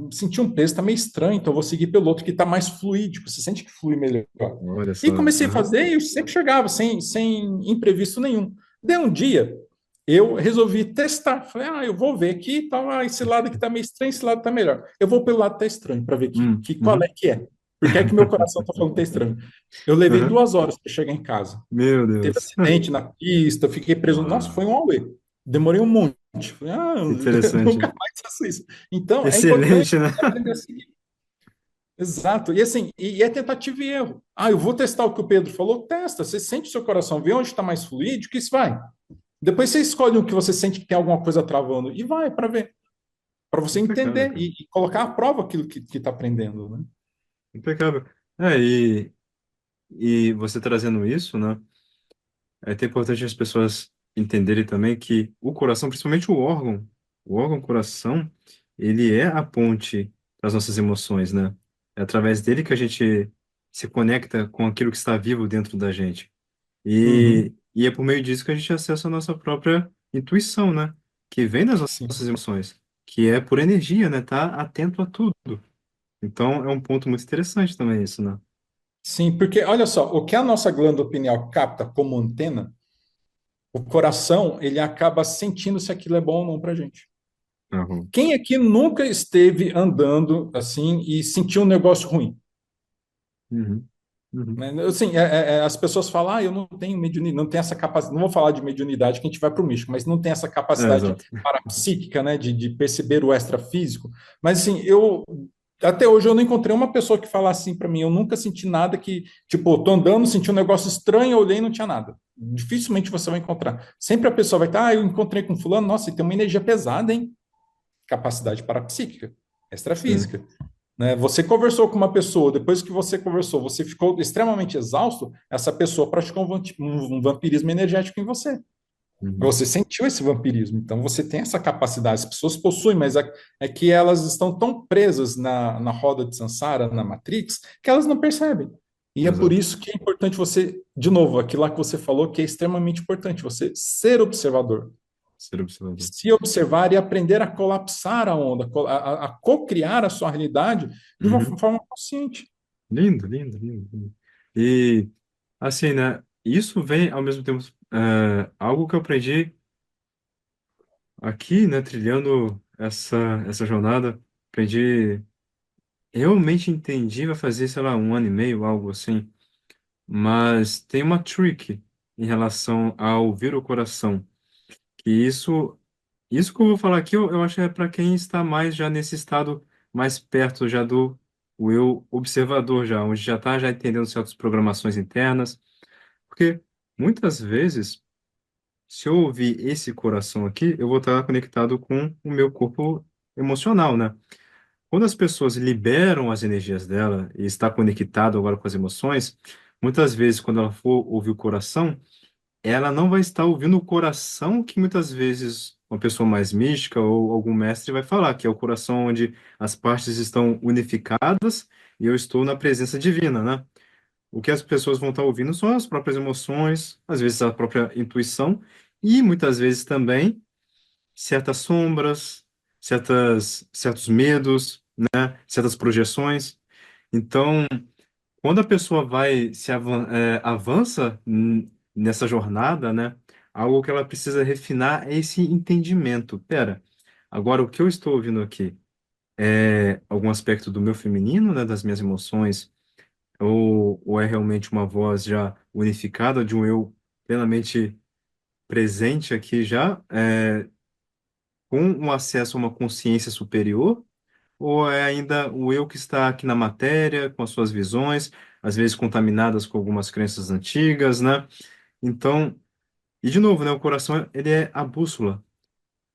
esse. Senti um peso, tá meio estranho, então eu vou seguir pelo outro que tá mais fluídico. Você sente que flui melhor. Olha E só. comecei a Uhum. fazer e eu sempre chegava, sem imprevisto nenhum. Daí um dia, eu resolvi testar. Falei, eu vou ver aqui, tá, esse lado aqui tá meio estranho, esse lado tá melhor. Eu vou pelo lado que tá estranho, para ver qual é Uhum. que é. Porque é que meu coração tá falando que tá estranho. Eu levei Uhum. 2 horas para chegar em casa. Meu Teve Deus. acidente na pista, eu fiquei preso. Nossa, foi Uau. um auê. Demorei um monte. Falei, eu nunca Interessante. mais faço isso. Então, é importante Excelente, né? aprender a seguir. Exato. E assim, e é tentativa e erro. Eu vou testar o que o Pedro falou. Testa. Você sente o seu coração, vê onde está mais fluido, que isso vai. Depois você escolhe o que você sente que tem alguma coisa travando e vai para ver. Para você Impecável, entender cara. e colocar à prova aquilo que está aprendendo, né? Impecável. E você trazendo isso, né? É até importante as pessoas entenderem também que o coração, principalmente o órgão coração, ele é a ponte das nossas emoções, né? É através dele que a gente se conecta com aquilo que está vivo dentro da gente. Uhum. E é por meio disso que a gente acessa a nossa própria intuição, né? Que vem das Sim. nossas emoções, que é por energia, né? Tá atento a tudo. Então, é um ponto muito interessante também isso, né? Sim, porque olha só, o que a nossa glândula pineal capta como antena, o coração, ele acaba sentindo se aquilo é bom ou não para gente. Aham. Quem aqui nunca esteve andando assim e sentiu um negócio ruim? Uhum. Uhum. Né? Assim, as pessoas falam, eu não tenho mediunidade, não tenho essa capacidade, não vou falar de mediunidade que a gente vai para o místico, mas não tem essa É, capacidade exato. parapsíquica, né, de perceber o extrafísico. Mas assim, até hoje eu não encontrei uma pessoa que fala assim para mim, eu nunca senti nada que, tipo, eu tô andando, senti um negócio estranho, eu olhei e não tinha nada. Dificilmente você vai encontrar. Sempre a pessoa vai estar, eu encontrei com fulano, nossa, e tem uma energia pesada, hein? Capacidade parapsíquica, Sim, extrafísica. Né? Você conversou com uma pessoa, depois que você conversou, você ficou extremamente exausto, essa pessoa praticou um vampirismo energético em você. uhum. Você sentiu esse vampirismo, então você tem essa capacidade. As pessoas possuem, mas é que elas estão tão presas na roda de Sansara, na Matrix, que elas não percebem. E é por Exato. isso que é importante você, de novo, aquilo lá que você falou, que é extremamente importante, você ser observador, Ser observador. se observar e aprender a colapsar a onda, a co-criar a sua realidade de uma Uhum. forma consciente. Lindo, lindo, lindo, lindo. E, assim, né? Isso vem, ao mesmo tempo, algo que eu aprendi aqui, né? Trilhando essa jornada. Aprendi, realmente entendi, vai fazer, sei lá, um ano e meio, algo assim. Mas tem uma trick em relação a ouvir o coração. Que isso que eu vou falar aqui, eu acho que é para quem está mais já nesse estado mais perto já do o eu observador já, onde já está já entendendo certas programações internas. Porque muitas vezes, se eu ouvir esse coração aqui, eu vou estar conectado com o meu corpo emocional, né? Quando as pessoas liberam as energias dela e está conectado agora com as emoções, muitas vezes quando ela for ouvir o coração, ela não vai estar ouvindo o coração que muitas vezes uma pessoa mais mística ou algum mestre vai falar, que é o coração onde as partes estão unificadas e eu estou na presença divina, né? O que as pessoas vão estar ouvindo são as próprias emoções, às vezes a própria intuição e muitas vezes também certas sombras, certos medos, né? Certas projeções. Então, quando a pessoa vai avança nessa jornada, né? Algo que ela precisa refinar é esse entendimento. Pera, agora o que eu estou ouvindo aqui é algum aspecto do meu feminino, né? Das minhas emoções, ou é realmente uma voz já unificada de um eu plenamente presente aqui já, com um acesso a uma consciência superior? Ou é ainda o eu que está aqui na matéria, com as suas visões, às vezes contaminadas com algumas crenças antigas, né? Então, e de novo, né, o coração, ele é a bússola.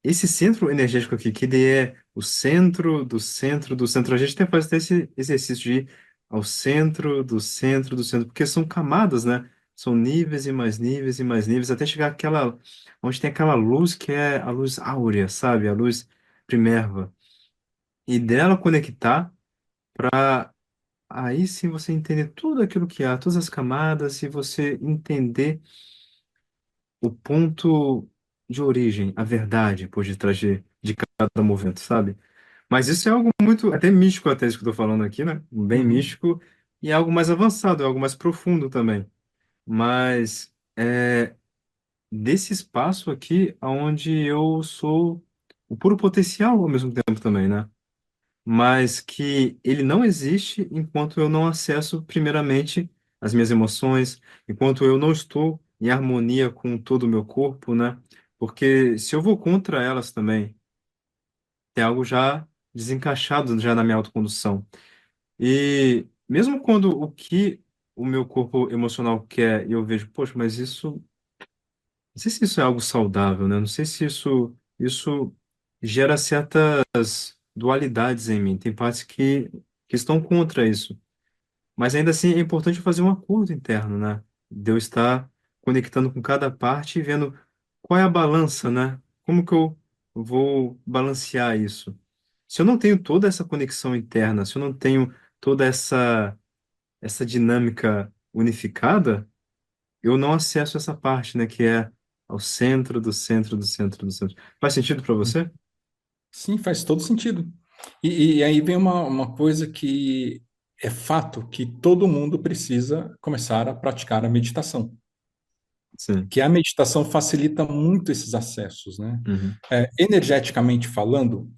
Esse centro energético aqui, que ele é o centro do centro do centro, a gente até faz até esse exercício de ir ao centro do centro do centro, porque são camadas, né? São níveis e mais níveis e mais níveis, até chegar àquela, onde tem aquela luz que é a luz áurea, sabe? A luz primerva. E dela conectar para aí sim você entender tudo aquilo que há, todas as camadas, e você entender o ponto de origem, a verdade por detrás de cada movimento, sabe? Mas isso é algo muito, até místico, até isso que eu tô falando aqui, né? Bem Uhum. místico e é algo mais avançado, é algo mais profundo também. Mas é desse espaço aqui onde eu sou o puro potencial ao mesmo tempo também, né? Mas que ele não existe enquanto eu não acesso primeiramente as minhas emoções, enquanto eu não estou em harmonia com todo o meu corpo, né? Porque se eu vou contra elas também, tem algo já desencaixado já na minha autocondução. E mesmo quando o que o meu corpo emocional quer, e eu vejo, poxa, mas isso, não sei se isso é algo saudável, né? Não sei se isso gera certas dualidades em mim. Tem partes que estão contra isso. Mas ainda assim é importante fazer um acordo interno, né? De eu estar conectando com cada parte e vendo qual é a balança, né? Como que eu vou balancear isso? Se eu não tenho toda essa conexão interna, se eu não tenho toda essa essa dinâmica unificada, eu não acesso essa parte, né, que é ao centro do centro do centro do centro. Faz sentido para você? Sim, faz todo sentido. E aí vem uma coisa que é fato que todo mundo precisa começar a praticar a meditação, Sim. que a meditação facilita muito esses acessos, né? Uhum. Energeticamente falando,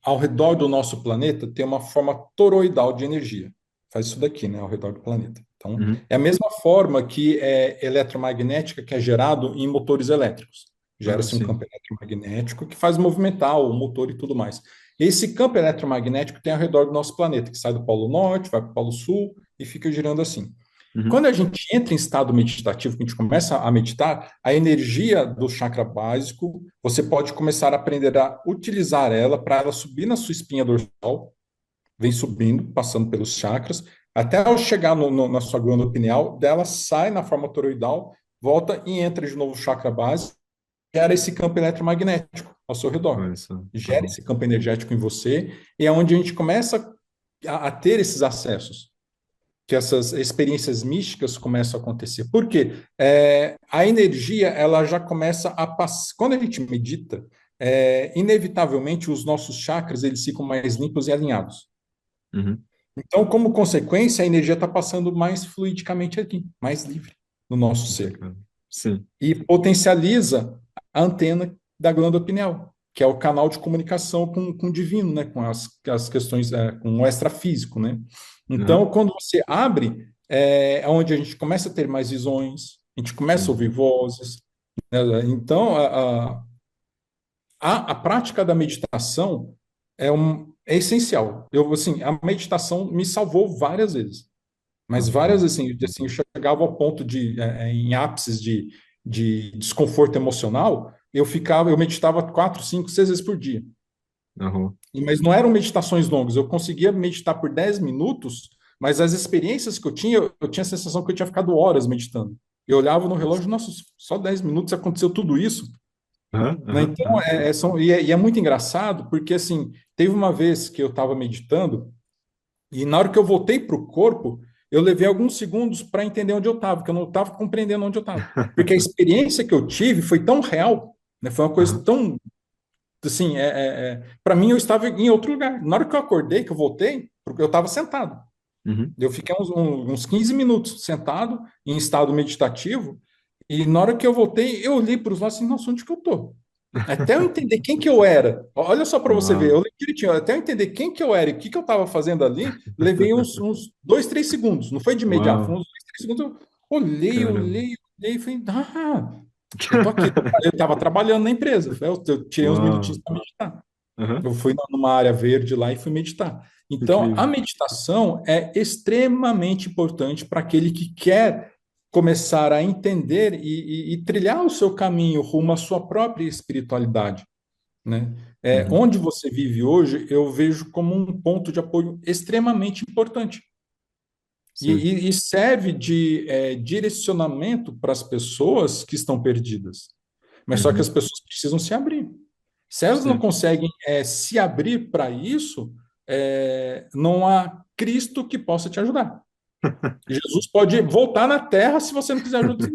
ao redor do nosso planeta tem uma forma toroidal de energia. Faz isso daqui, né, ao redor do planeta. Então, Uhum. é a mesma forma que é eletromagnética que é gerado em motores elétricos. Ah, Gera-se um sim. campo eletromagnético que faz movimentar o motor e tudo mais. Esse campo eletromagnético tem ao redor do nosso planeta, que sai do Polo Norte, vai para o Polo Sul e fica girando assim. Uhum. Quando a gente entra em estado meditativo, que a gente começa a meditar, a energia do chakra básico, você pode começar a aprender a utilizar ela para ela subir na sua espinha dorsal, vem subindo, passando pelos chakras, até ao chegar na sua glândula pineal, dela sai na forma toroidal, volta e entra de novo no chakra básico, gera esse campo eletromagnético ao seu redor. Olha só. Gera Uhum. esse campo energético em você, e é onde a gente começa a ter esses acessos que essas experiências místicas começam a acontecer. Por quê? A energia, ela já começa a passar. Quando a gente medita, inevitavelmente os nossos chakras eles ficam mais limpos e alinhados. Uhum. Então, como consequência, a energia está passando mais fluidicamente aqui, mais livre no nosso ser. Complicado. Sim. E potencializa a antena da glândula pineal, que é o canal de comunicação com o divino, né? Com as questões, com o extrafísico, né? Uhum. Então, quando você abre, é onde a gente começa a ter mais visões, a gente começa a Sim. ouvir vozes, né? Então, a prática da meditação é essencial. Eu, assim, a meditação me salvou várias vezes. Mas várias, Uhum. assim, eu chegava ao ponto em ápices de desconforto emocional, eu meditava 4, 5, 6 vezes por dia. Uhum. Mas não eram meditações longas, eu conseguia meditar por 10 minutos, mas as experiências que eu tinha a sensação que eu tinha ficado horas meditando. Eu olhava no relógio, nossa, só 10 minutos aconteceu tudo isso, Aham, né? aham, Então, aham. e é muito engraçado, porque, assim, teve uma vez que eu estava meditando, e na hora que eu voltei para o corpo, eu levei alguns segundos para entender onde eu estava, que eu não estava compreendendo onde eu estava. Porque a experiência que eu tive foi tão real, né? Foi uma coisa Aham. tão, assim, para mim eu estava em outro lugar. Na hora que eu acordei, que eu voltei, porque eu estava sentado. Uhum. Eu fiquei uns 15 minutos sentado, em estado meditativo, e na hora que eu voltei, eu olhei para os lados e assim, nossa, onde que eu estou? Até eu entender quem que eu era. Olha só para você ver, eu Uau. lembro direitinho, até eu entender quem que eu era e o que que eu estava fazendo ali, levei uns 2, 3 segundos. Não foi de imediato, foi Uau. uns 2, 3 segundos. Eu olhei, Caramba. olhei, olhei e falei, eu tô aqui. Eu estava trabalhando na empresa. Eu tirei uns minutinhos Uau. para meditar. Aham. Eu fui numa área verde lá e fui meditar. Então, a Incrível. meditação é extremamente importante para aquele que quer começar a entender e trilhar o seu caminho rumo à sua própria espiritualidade, né? Uhum. Onde você vive hoje, eu vejo como um ponto de apoio extremamente importante. Sim. E serve de direcionamento para as pessoas que estão perdidas. Mas só que as Uhum. pessoas precisam se abrir. Se elas não Sim. conseguem se abrir para isso, não há Cristo que possa te ajudar. Jesus pode voltar na Terra se você não quiser ajuda.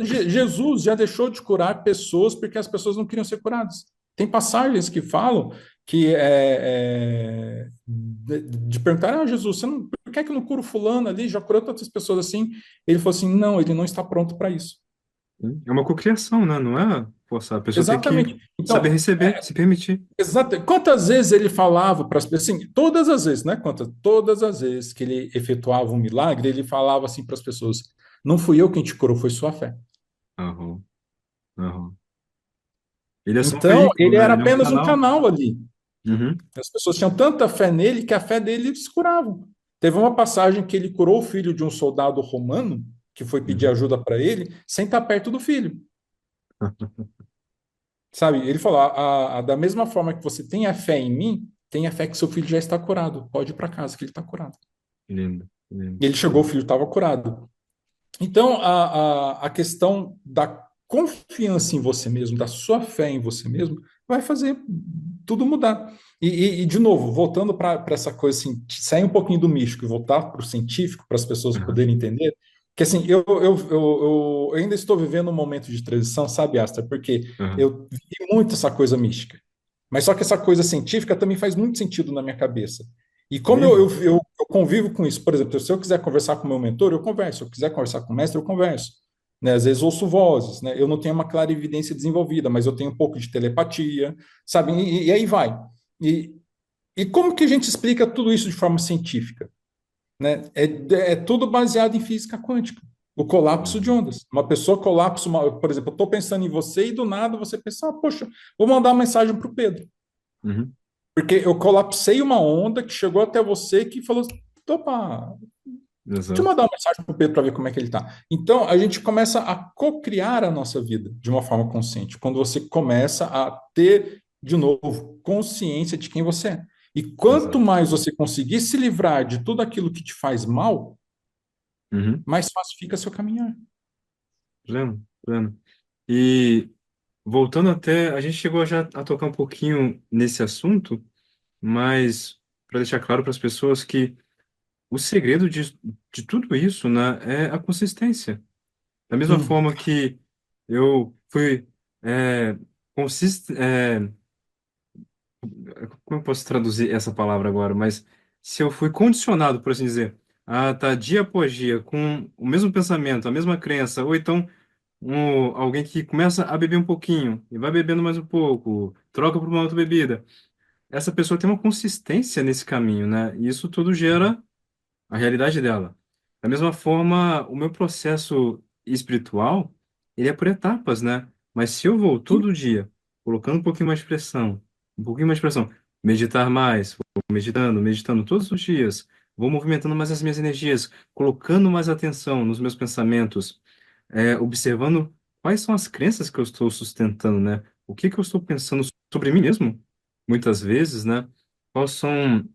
Jesus já deixou de curar pessoas porque as pessoas não queriam ser curadas. Tem passagens que falam que de perguntar, Jesus, por que é que não cura o fulano ali? Já curou tantas pessoas assim? Ele falou assim, não, ele não está pronto para isso. É uma cocriação, né? Não é forçar. A pessoa tem que Exatamente. saber Então, receber, se permitir. exato. Quantas vezes ele falava para as pessoas, assim, todas as vezes, né? Todas as vezes que ele efetuava um milagre, ele falava assim para as pessoas: não fui eu quem te curou, foi sua fé. Aham. Aham. Ele é só um Então, veículo, ele né? era Ele é um apenas um canal. canal ali. Uhum. As pessoas tinham tanta fé nele que a fé dele se curavam. Teve uma passagem que ele curou o filho de um soldado romano que foi pedir Uhum. ajuda para ele, sem estar perto do filho. Sabe? Ele falou: da mesma forma que você tem a fé em mim, tenha fé que seu filho já está curado. Pode ir para casa que ele está curado. Lindo, lindo, E ele chegou, o lindo. filho estava curado. Então, a questão da confiança em você mesmo, da sua fé em você mesmo, vai fazer tudo mudar. De novo, voltando para essa coisa assim, sair um pouquinho do místico e voltar para o científico, para as pessoas Aham, poderem entender, que assim, eu ainda estou vivendo um momento de transição, sabe, Asta? Porque aham. eu vi muito essa coisa mística. Mas só que essa coisa científica também faz muito sentido na minha cabeça. E como Mesmo? eu convivo com isso, por exemplo, se eu quiser conversar com o meu mentor, eu converso. Se eu quiser conversar com o mestre, eu converso. Né? Às vezes ouço vozes, né? Eu não tenho uma clara evidência desenvolvida, mas eu tenho um pouco de telepatia, sabe? E aí vai. E, e como que a gente explica tudo isso de forma científica? Né? É tudo baseado em física quântica. O colapso de Uhum. ondas. Uma pessoa colapsa, por exemplo, eu estou pensando em você e do nada você pensa, ah, poxa, vou mandar uma mensagem para o Pedro. Uhum. Porque eu colapsei uma onda que chegou até você que falou, opa, deixa eu Exato. mandar uma mensagem para o Pedro para ver como é que ele está. Então, a gente começa a co-criar a nossa vida de uma forma consciente. Quando você começa a ter, de novo, consciência de quem você é. E quanto Exato. mais você conseguir se livrar de tudo aquilo que te faz mal, Uhum. mais fácil fica seu caminhar. Pleno, pleno. E voltando até, a gente chegou já a tocar um pouquinho nesse assunto, mas para deixar claro para as pessoas que o segredo de tudo isso, né, é a consistência. Da mesma Sim, forma que eu fui é, consist, é, como eu posso traduzir essa palavra agora? Mas se eu fui condicionado, por assim dizer, a estar dia após dia com o mesmo pensamento, a mesma crença, ou então alguém que começa a beber um pouquinho e vai bebendo mais um pouco, troca por uma outra bebida, essa pessoa tem uma consistência nesse caminho, né? E isso tudo gera a realidade dela. Da mesma forma, o meu processo espiritual, ele é por etapas, né? Mas se eu vou sim, todo dia colocando um pouquinho mais de pressão, um pouquinho mais de pressão, meditar mais, vou meditando, meditando todos os dias, vou movimentando mais as minhas energias, colocando mais atenção nos meus pensamentos, observando quais são as crenças que eu estou sustentando, né? O que que eu estou pensando sobre mim mesmo, muitas vezes, né? Quais são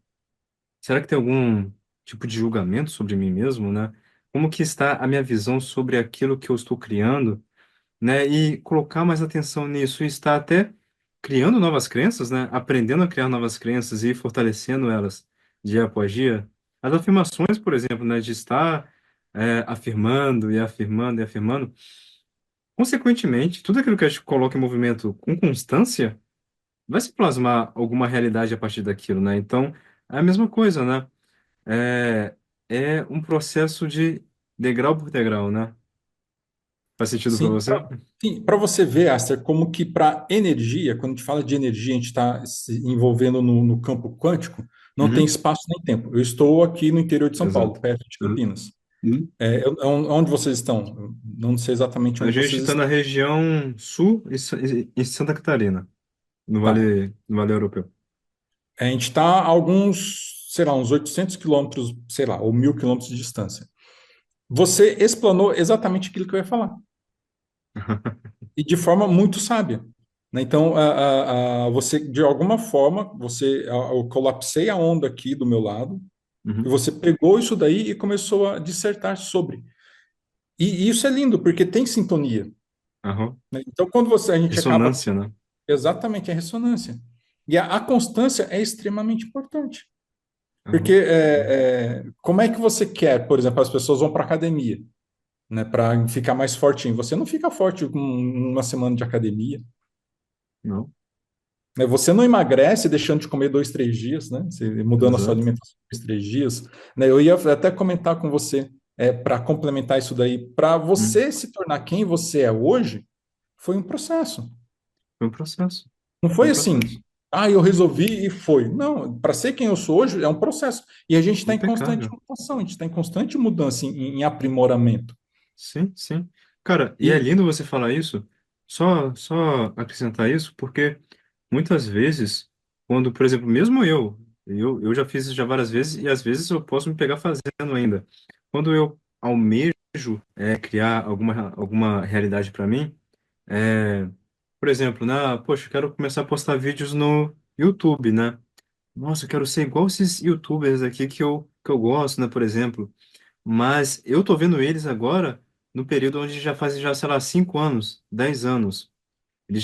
Será que tem algum tipo de julgamento sobre mim mesmo, né? Como que está a minha visão sobre aquilo que eu estou criando, né? E colocar mais atenção nisso e estar até criando novas crenças, né? Aprendendo a criar novas crenças e fortalecendo elas dia após dia. As afirmações, por exemplo, né? De estar afirmando e afirmando e afirmando. Consequentemente, tudo aquilo que a gente coloca em movimento com constância vai se plasmar alguma realidade a partir daquilo, né? Então, é a mesma coisa, né? É, é um processo de degrau por degrau, né? Faz sentido para sim. você? Para você ver, Aster, como que para energia, quando a gente fala de energia, a gente está se envolvendo no campo quântico, não tem Uhum, espaço nem tempo. Eu estou aqui no interior de São Paulo, exato. perto de Uhum. Campinas. Onde vocês estão? Eu não sei exatamente A onde gente vocês está na estão. região sul em Santa Catarina, Tá. no Vale Europeu. A gente está a alguns, sei lá, uns 800 quilômetros, sei lá, ou 1.000 quilômetros de distância. Você explanou exatamente aquilo que eu ia falar. E de forma muito sábia. Né? Então, você, de alguma forma, eu colapsei a onda aqui do meu lado, e Uhum, você pegou isso daí e começou a dissertar sobre. E isso é lindo, porque tem sintonia. aham. Né? Então, quando a gente acaba Ressonância, né? exatamente a ressonância. E a constância é extremamente importante. Porque Aham. como é que você quer, por exemplo, as pessoas vão para academia, né, para ficar mais fortinho. Você não fica forte com uma semana de academia. Não, Né? Você não emagrece deixando de comer 2, 3 dias, né? Você mudando a sua exato. alimentação 2, 3 dias. Né? Eu ia até comentar com você, para complementar isso daí, para Uhum. você se tornar quem você é hoje, foi um processo. Foi um processo. Não Foi foi um assim, processo. ah, eu resolvi e foi. Não, para ser quem eu sou hoje é um processo. E a gente está em constante Impecável. mutação, a gente está em constante mudança, em aprimoramento. Sim, sim. Cara, e é E lindo você falar isso, só acrescentar isso, porque muitas vezes, quando, por exemplo, mesmo eu já fiz isso já várias vezes, e às vezes eu posso me pegar fazendo ainda. Quando eu almejo criar alguma realidade para mim, é, por exemplo, né, poxa, eu quero começar a postar vídeos no YouTube, né? Nossa, eu quero ser igual esses YouTubers aqui que eu gosto, né, por exemplo. Mas eu tô vendo eles agora no período onde já fazem já, sei lá, 5 anos, 10 anos. Eles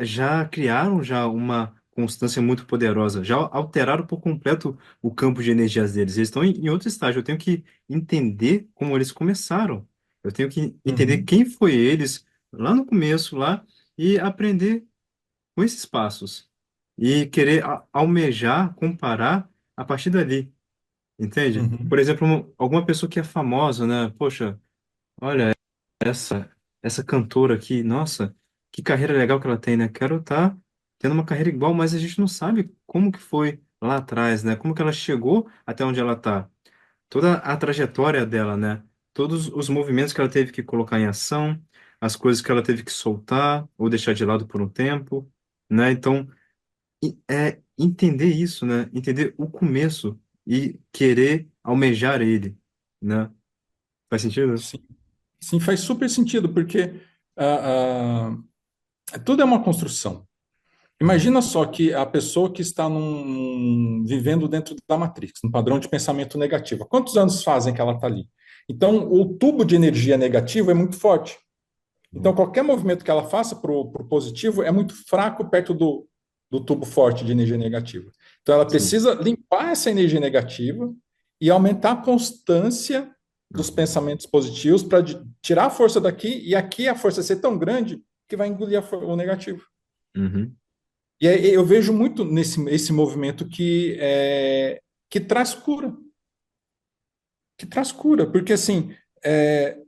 já criaram já uma constância muito poderosa. Já alteraram por completo o campo de energias deles. Eles estão em outro estágio. Eu tenho que entender como eles começaram. Eu tenho que entender Uhum, quem foi eles lá no começo, lá, e aprender com esses passos. E querer almejar, comparar a partir dali. Entende? Por uhum, exemplo, alguma pessoa que é famosa, né? Poxa, olha, essa cantora aqui, nossa, que carreira legal que ela tem, né? Quero estar tendo uma carreira igual, mas a gente não sabe como que foi lá atrás, né? Como que ela chegou até onde ela está. Toda a trajetória dela, né? Todos os movimentos que ela teve que colocar em ação, as coisas que ela teve que soltar ou deixar de lado por um tempo, né? Então, é entender isso, né? Entender o começo e querer almejar ele, né? Faz sentido? sim. Sim, faz super sentido, porque tudo é uma construção. Uhum. Imagina só que a pessoa que está vivendo dentro da Matrix, no padrão de pensamento negativo. Quantos anos fazem que ela está ali? Então, o tubo de energia negativo é muito forte. Então, qualquer movimento que ela faça para o positivo é muito fraco perto do tubo forte de energia negativa. Então, ela Sim. precisa limpar essa energia negativa e aumentar a constância dos Uhum. pensamentos positivos para tirar a força daqui e aqui a força ser tão grande que vai engolir o negativo. Uhum. E aí eu vejo muito nesse esse movimento que traz cura, porque assim, é,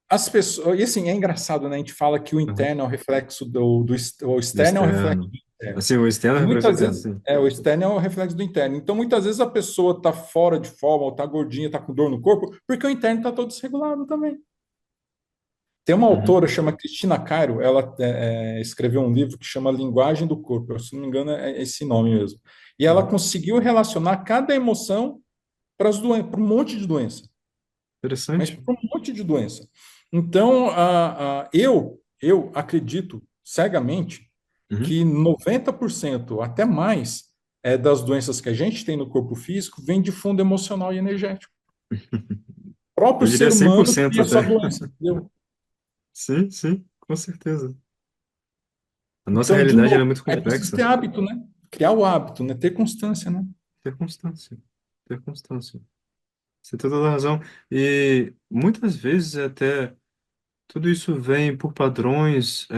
as pessoas, e assim, é engraçado, né? A gente fala que o Uhum. interno é o reflexo o Do externo é o reflexo externo. do interno. Assim, o externo E é reflexo do muitas interno, vezes, sim. o externo é o reflexo do interno. Então, muitas vezes a pessoa está fora de forma, ou está gordinha, está com dor no corpo, porque o interno está todo desregulado também. Tem uma Uhum. autora, chama Cristina Cairo, ela escreveu um livro que chama Linguagem do Corpo, se não me engano é esse nome mesmo. E ela Uhum. conseguiu relacionar cada emoção para um monte de doença, mas Interessante. para um monte de doença. Então, eu acredito cegamente Uhum. que 90% até mais das doenças que a gente tem no corpo físico vem de fundo emocional e energético. O próprio Eu diria ser cem por humano cento cria essa até. doença, entendeu? Sim, sim, com certeza. A nossa Então, de realidade ela novo, é muito é preciso ter complexa. hábito, né? Criar o hábito, né? Ter constância, né? Ter constância. Ter constância. Você tem toda a razão. E muitas vezes até tudo isso vem por padrões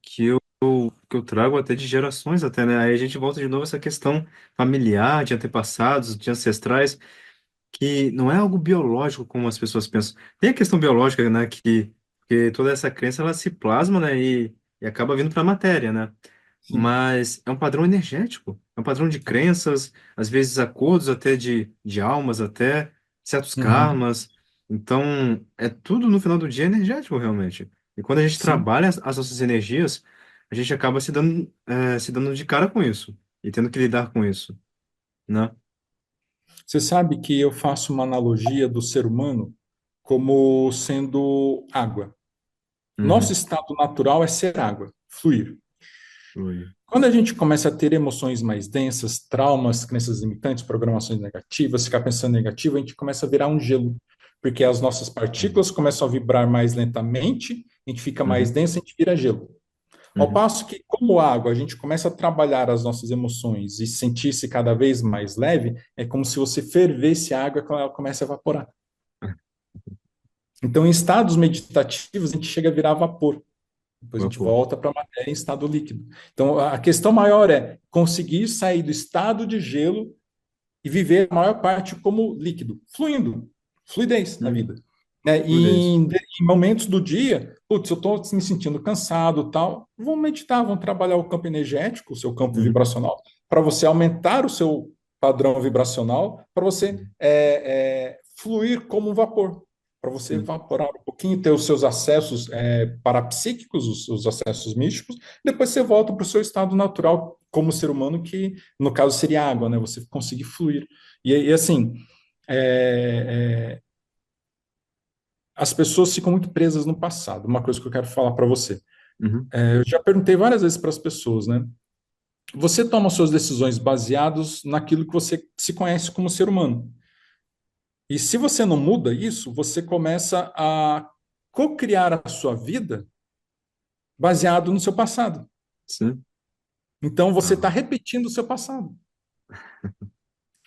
que eu trago até de gerações até, né? Aí a gente volta de novo a essa questão familiar, de antepassados, de ancestrais, que não é algo biológico como as pessoas pensam. Tem a questão biológica, né? Que toda essa crença ela se plasma, né? E acaba vindo para a matéria, né? Sim. Mas é um padrão energético, é um padrão de crenças, às vezes acordos até de almas, até certos Uhum. karmas. Então, é tudo no final do dia energético, realmente. E quando a gente Sim. trabalha as nossas energias, a gente acaba se dando de cara com isso e tendo que lidar com isso, né? Você sabe que eu faço uma analogia do ser humano como sendo água. Nosso Uhum. estado natural é ser água, fluir. Oi. Quando a gente começa a ter emoções mais densas, traumas, crenças limitantes, programações negativas, ficar pensando negativo, a gente começa a virar um gelo, porque as nossas partículas começam a vibrar mais lentamente, a gente fica mais Uhum. denso, a gente vira gelo. Ao Uhum. passo que, como água, a gente começa a trabalhar as nossas emoções e sentir-se cada vez mais leve, é como se você fervesse a água quando ela começa a evaporar. Então, em estados meditativos, a gente chega a virar vapor. Depois a gente Vapor. volta para a matéria em estado líquido. Então, a questão maior é conseguir sair do estado de gelo e viver a maior parte como líquido, fluindo, fluidez na Uhum. vida. Né? Fluidez. Em momentos do dia, putz, eu estou me sentindo cansado, tal, vamos meditar, vamos trabalhar o campo energético, o seu campo Uhum. vibracional, para você aumentar o seu padrão vibracional, para você Uhum. fluir como um vapor, para você Sim. evaporar um pouquinho, ter os seus acessos parapsíquicos, os acessos místicos, depois você volta para o seu estado natural como ser humano, que no caso seria água, né? Você conseguir fluir. E assim, é, é, as pessoas ficam muito presas no passado. Uma coisa que eu quero falar para você. Uhum. Eu já perguntei várias vezes para as pessoas, né? Você toma suas decisões baseados naquilo que você se conhece como ser humano. E se você não muda isso, você começa a co-criar a sua vida baseado no seu passado. Sim. Então você está Aham, repetindo o seu passado.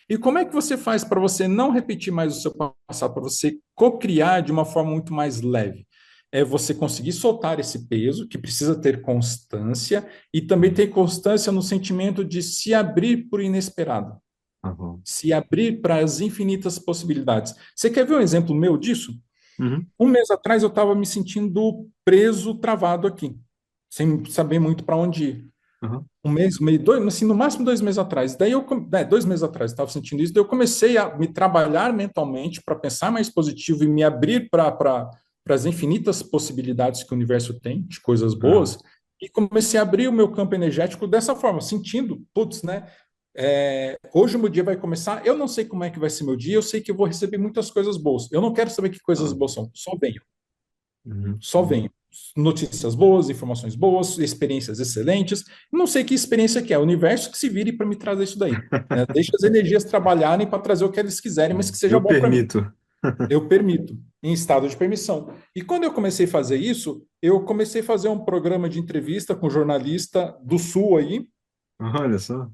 E como é que você faz para você não repetir mais o seu passado, para você co-criar de uma forma muito mais leve? É você conseguir soltar esse peso, que precisa ter constância, e também uhum, ter constância no sentimento de se abrir por inesperado, aham, se abrir para as infinitas possibilidades. Você quer ver um exemplo meu disso? uhum, Um mês atrás eu estava me sentindo preso, travado aqui, sem saber muito para onde ir. aham, Um mês, meio, dois, assim, no máximo 2 meses atrás. Daí eu, 2 meses atrás, estava sentindo isso. Daí eu comecei a me trabalhar mentalmente para pensar mais positivo e me abrir para as infinitas possibilidades que o universo tem de coisas aham. boas. E comecei a abrir o meu campo energético dessa forma, sentindo, putz, né? Hoje o meu dia vai começar. Eu não sei como é que vai ser meu dia. Eu sei que eu vou receber muitas coisas boas. Eu não quero saber que coisas Ah, boas são. Só venho, uhum, só venho. Notícias boas, informações boas, experiências excelentes. Não sei que experiência que é, o universo que se vire para me trazer isso daí. Né? Deixa as energias trabalharem para trazer o que eles quiserem, mas que seja Eu bom para mim. permito. Eu permito, em estado de permissão. E quando eu comecei a fazer isso, eu comecei a fazer um programa de entrevista com um jornalista do Sul aí. Olha só.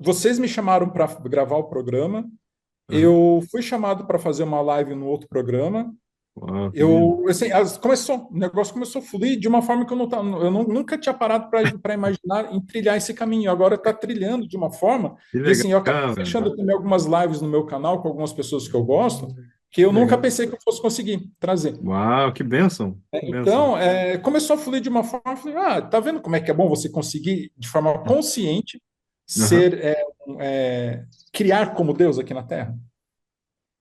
Vocês me chamaram para gravar o programa. Aham. Eu fui chamado para fazer uma live no outro programa. Uau, que lindo. Assim, o negócio começou a fluir de uma forma que nunca tinha parado para imaginar em trilhar esse caminho. Agora está trilhando de uma forma, Que e assim, eu legal, acabo velho. fechando também algumas lives no meu canal com algumas pessoas que eu gosto, que eu Que nunca legal. pensei que eu fosse conseguir trazer. Uau, que bênção. Que bênção. Então, começou a fluir de uma forma, eu falei, tá vendo como é que é bom você conseguir, de forma consciente, Aham. ser, criar como Deus aqui na Terra?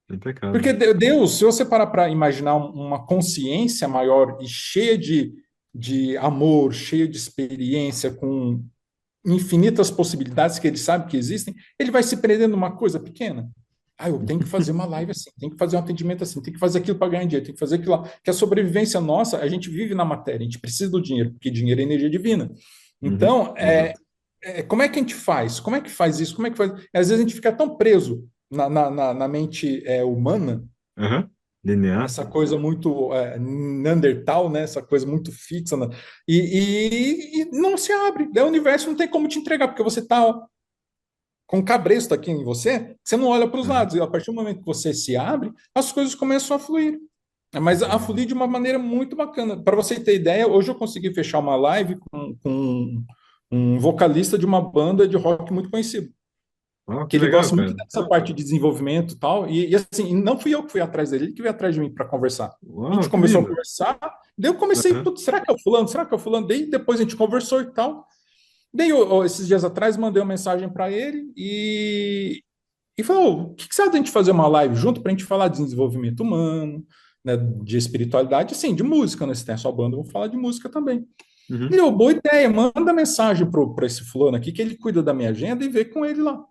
Porque Impecável. Deus, se você parar para imaginar uma consciência maior e cheia de amor, cheia de experiência, com infinitas possibilidades que ele sabe que existem, ele vai se prender numa coisa pequena. Ah, eu tenho que fazer uma live assim, tenho que fazer um atendimento assim, tenho que fazer aquilo para ganhar dinheiro, tenho que fazer aquilo lá. Que a sobrevivência nossa, a gente vive na matéria, a gente precisa do dinheiro, porque dinheiro é energia divina. Uhum. Então, Exato. como é que a gente faz? Como é que faz isso? Como é que faz? Às vezes a gente fica tão preso na mente humana, Aham. Linear. essa coisa muito Neandertal, né? Essa coisa muito fixa, né? E não se abre. O universo não tem como te entregar, porque você está com um cabresto aqui em você, você não olha para os Aham. lados. E a partir do momento que você se abre, as coisas começam a fluir. Mas a fluir Uhum. de uma maneira muito bacana. Para você ter ideia, hoje eu consegui fechar uma live com um vocalista de uma banda de rock muito conhecido, Uau, que que ele legal, gosta muito cara. dessa parte de desenvolvimento e tal. E assim, não fui eu que fui atrás dele, ele que veio atrás de mim para conversar. A Uau, gente que começou a lindo. conversar, daí eu comecei, Aham. putz, será que é o fulano? Será que é o fulano? Daí depois a gente conversou e tal. Daí esses dias atrás mandei uma mensagem para ele e falou: o que que você acha de a gente fazer uma live junto para a gente falar de desenvolvimento humano, né, de espiritualidade, sim, de música, né? Se tem a sua banda, eu vou falar de música também. Uhum. Ele, boa ideia, manda mensagem para esse fulano aqui que ele cuida da minha agenda e vê com ele lá.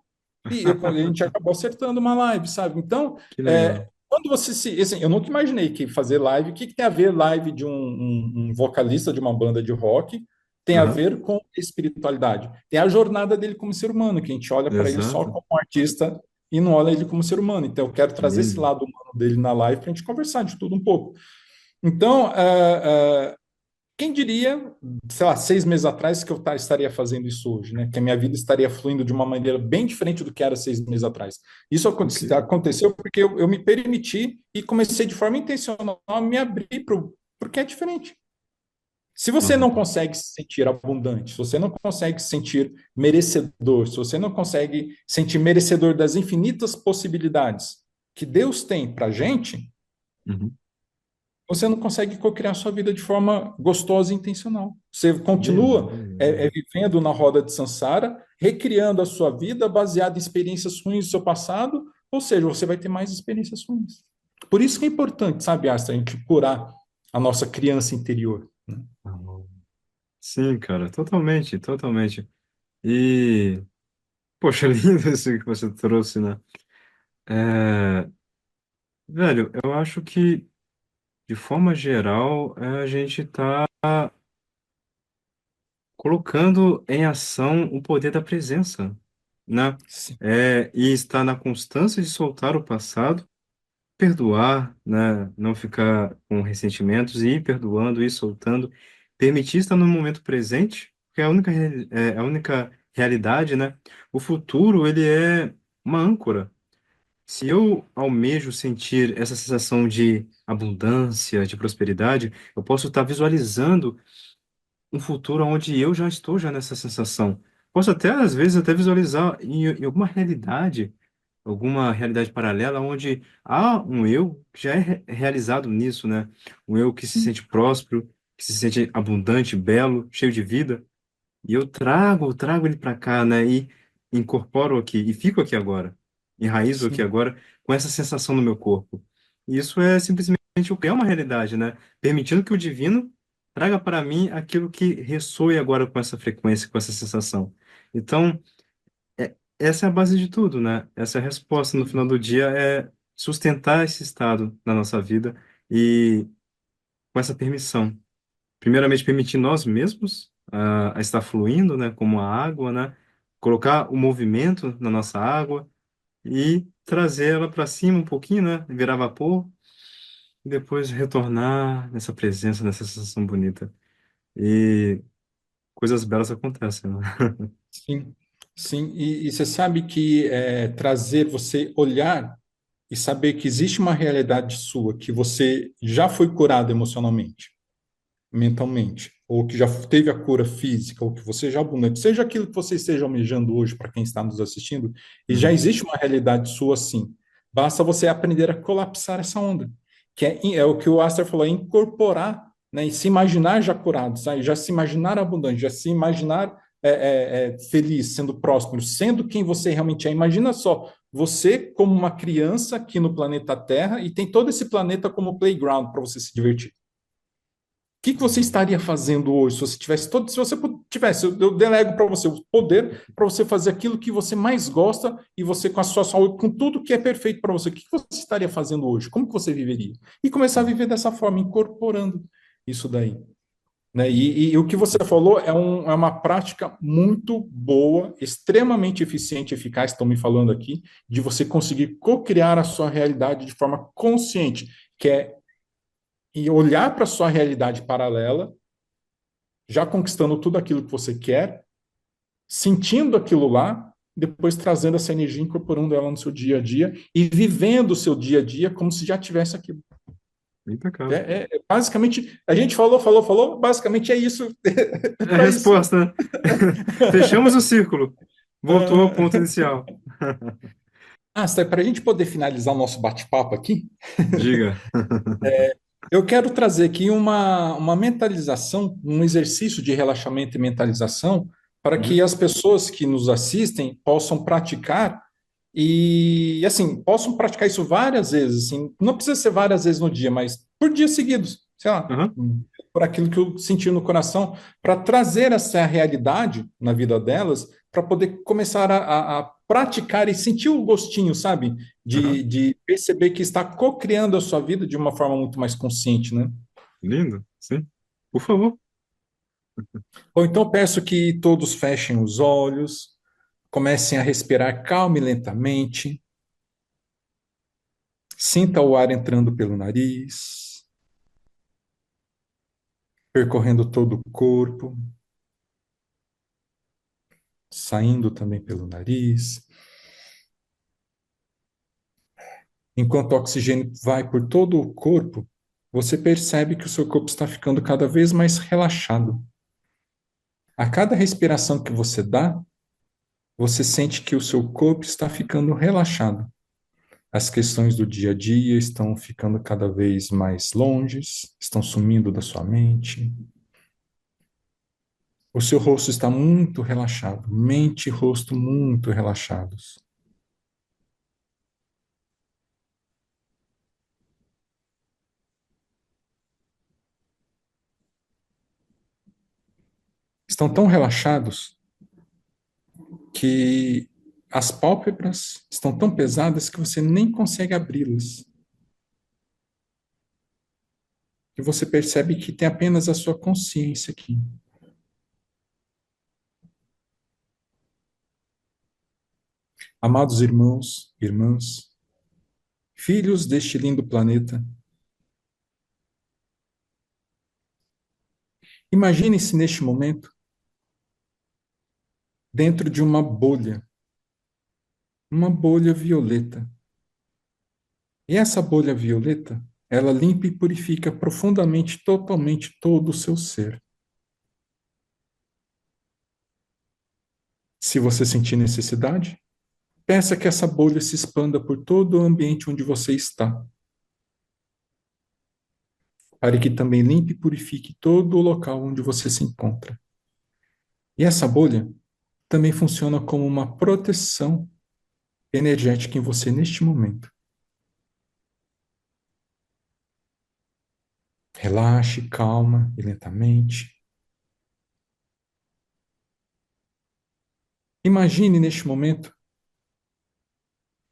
A gente acabou acertando uma live, sabe? Então, Que legal. quando você se. Assim, eu nunca imaginei que fazer live. O que tem a ver live de um vocalista de uma banda de rock? Tem a Aham. ver com espiritualidade. Tem a jornada dele como ser humano, que a gente olha para ele só Exato. como um artista e não olha ele como ser humano. Então, eu quero Que trazer esse lindo. lado humano dele na live para a gente conversar de tudo um pouco. Então, quem diria, sei lá, 6 meses atrás que eu estaria fazendo isso hoje, né? Que a minha vida estaria fluindo de uma maneira bem diferente do que era 6 meses atrás. Isso Incrível. aconteceu porque eu me permiti e comecei de forma intencional a me abrir para o que é diferente. Se você não Aham. consegue se sentir abundante, se você não consegue se sentir merecedor, se você não consegue sentir merecedor das infinitas possibilidades que Deus tem para a gente, Uhum. você não consegue co-criar sua vida de forma gostosa e intencional. Você continua Beleza. vivendo na roda de Sansara, recriando a sua vida baseada em experiências ruins do seu passado, ou seja, você vai ter mais experiências ruins. Por isso que é importante, sabe, Asta, a gente curar a nossa criança interior. Né? Aham. Sim, cara, totalmente, totalmente. E, poxa, lindo isso que você trouxe, né? É, velho, eu acho que, de forma geral, a gente tá colocando em ação o poder da presença, né? Sim. E está na constância de soltar o passado, perdoar, né? Não ficar com ressentimentos e ir perdoando, ir soltando, permitir estar no momento presente, porque é a única realidade, né? O futuro, ele é uma âncora. Se eu almejo sentir essa sensação de abundância, de prosperidade, eu posso estar visualizando um futuro onde eu já estou já nessa sensação. Posso até, às vezes, até visualizar em alguma realidade paralela onde há um eu que já é realizado nisso, né? Um eu que se sente próspero, que se sente abundante, belo, cheio de vida. E trago ele para cá, né? E incorporo aqui, e fico aqui agora. Enraizo aqui Sim, agora com essa sensação no meu corpo. E isso é simplesmente o que é uma realidade, né? Permitindo que o divino traga para mim aquilo que ressoe agora com essa frequência, com essa sensação. Então, essa é a base de tudo, né? Essa é a resposta no final sim, do dia é sustentar esse estado na nossa vida e com essa permissão. Primeiramente, permitir nós mesmos a estar fluindo, né, como a água, né, colocar o movimento na nossa água e trazer ela para cima um pouquinho, né, virar vapor e depois retornar nessa presença, nessa sensação bonita. E coisas belas acontecem, né? sim. Sim, e você sabe que trazer você olhar e saber que existe uma realidade sua, que você já foi curado emocionalmente, mentalmente, ou que já teve a cura física, ou que você já é abundante, seja aquilo que você esteja almejando hoje para quem está nos assistindo, e já Uhum. existe uma realidade sua sim. Basta você aprender a colapsar essa onda, que é o que o Aster falou, é incorporar, né, e se imaginar já curado, sabe? Já se imaginar abundante, já se imaginar feliz, sendo próspero, sendo quem você realmente é. Imagina só, você como uma criança aqui no planeta Terra e tem todo esse planeta como playground para você se divertir. Que você estaria fazendo hoje se você tivesse todo, se você tivesse, eu delego para você o poder para você fazer aquilo que você mais gosta e você com a sua saúde, com tudo que é perfeito para você, o que você estaria fazendo hoje? Como que você viveria? E começar a viver dessa forma, incorporando isso daí. Né? E o que você falou é uma prática muito boa, extremamente eficiente e eficaz, estão me falando aqui, de você conseguir co-criar a sua realidade de forma consciente, que é e olhar para a sua realidade paralela já conquistando tudo aquilo que você quer, sentindo aquilo lá, depois trazendo essa energia, incorporando ela no seu dia a dia e vivendo o seu dia a dia como se já tivesse aquilo. Impecável. Basicamente, a gente falou, basicamente é isso. É É a para isso. resposta, né? Fechamos o círculo. Voltou ao ponto inicial. Para a gente poder finalizar o nosso bate-papo aqui, Diga. eu quero trazer aqui uma mentalização, um exercício de relaxamento e mentalização, para que Uhum. as pessoas que nos assistem possam praticar e, assim, possam praticar isso várias vezes, assim, não precisa ser várias vezes no dia, mas por dias seguidos, sei lá, Aham. por aquilo que eu senti no coração, para trazer essa realidade na vida delas, para poder começar a praticar e sentir o gostinho, sabe? Aham. De perceber que está co-criando a sua vida de uma forma muito mais consciente, né? Lindo. Sim. Por favor. Ou então peço que todos fechem os olhos, comecem a respirar calma e lentamente, sinta o ar entrando pelo nariz, percorrendo todo o corpo, saindo também pelo nariz. Enquanto o oxigênio vai por todo o corpo, você percebe que o seu corpo está ficando cada vez mais relaxado. A cada respiração que você dá, você sente que o seu corpo está ficando relaxado. As questões do dia a dia estão ficando cada vez mais longes, estão sumindo da sua mente. O seu rosto está muito relaxado, mente e rosto muito relaxados. Estão tão relaxados que as pálpebras estão tão pesadas que você nem consegue abri-las. E você percebe que tem apenas a sua consciência aqui. Amados irmãos, irmãs, filhos deste lindo planeta, imagine-se neste momento dentro de uma bolha violeta. E essa bolha violeta, ela limpa e purifica profundamente, totalmente todo o seu ser. Se você sentir necessidade, peça que essa bolha se expanda por todo o ambiente onde você está, para que também limpe e purifique todo o local onde você se encontra. E essa bolha também funciona como uma proteção energética em você neste momento. Relaxe, calma e lentamente. Imagine neste momento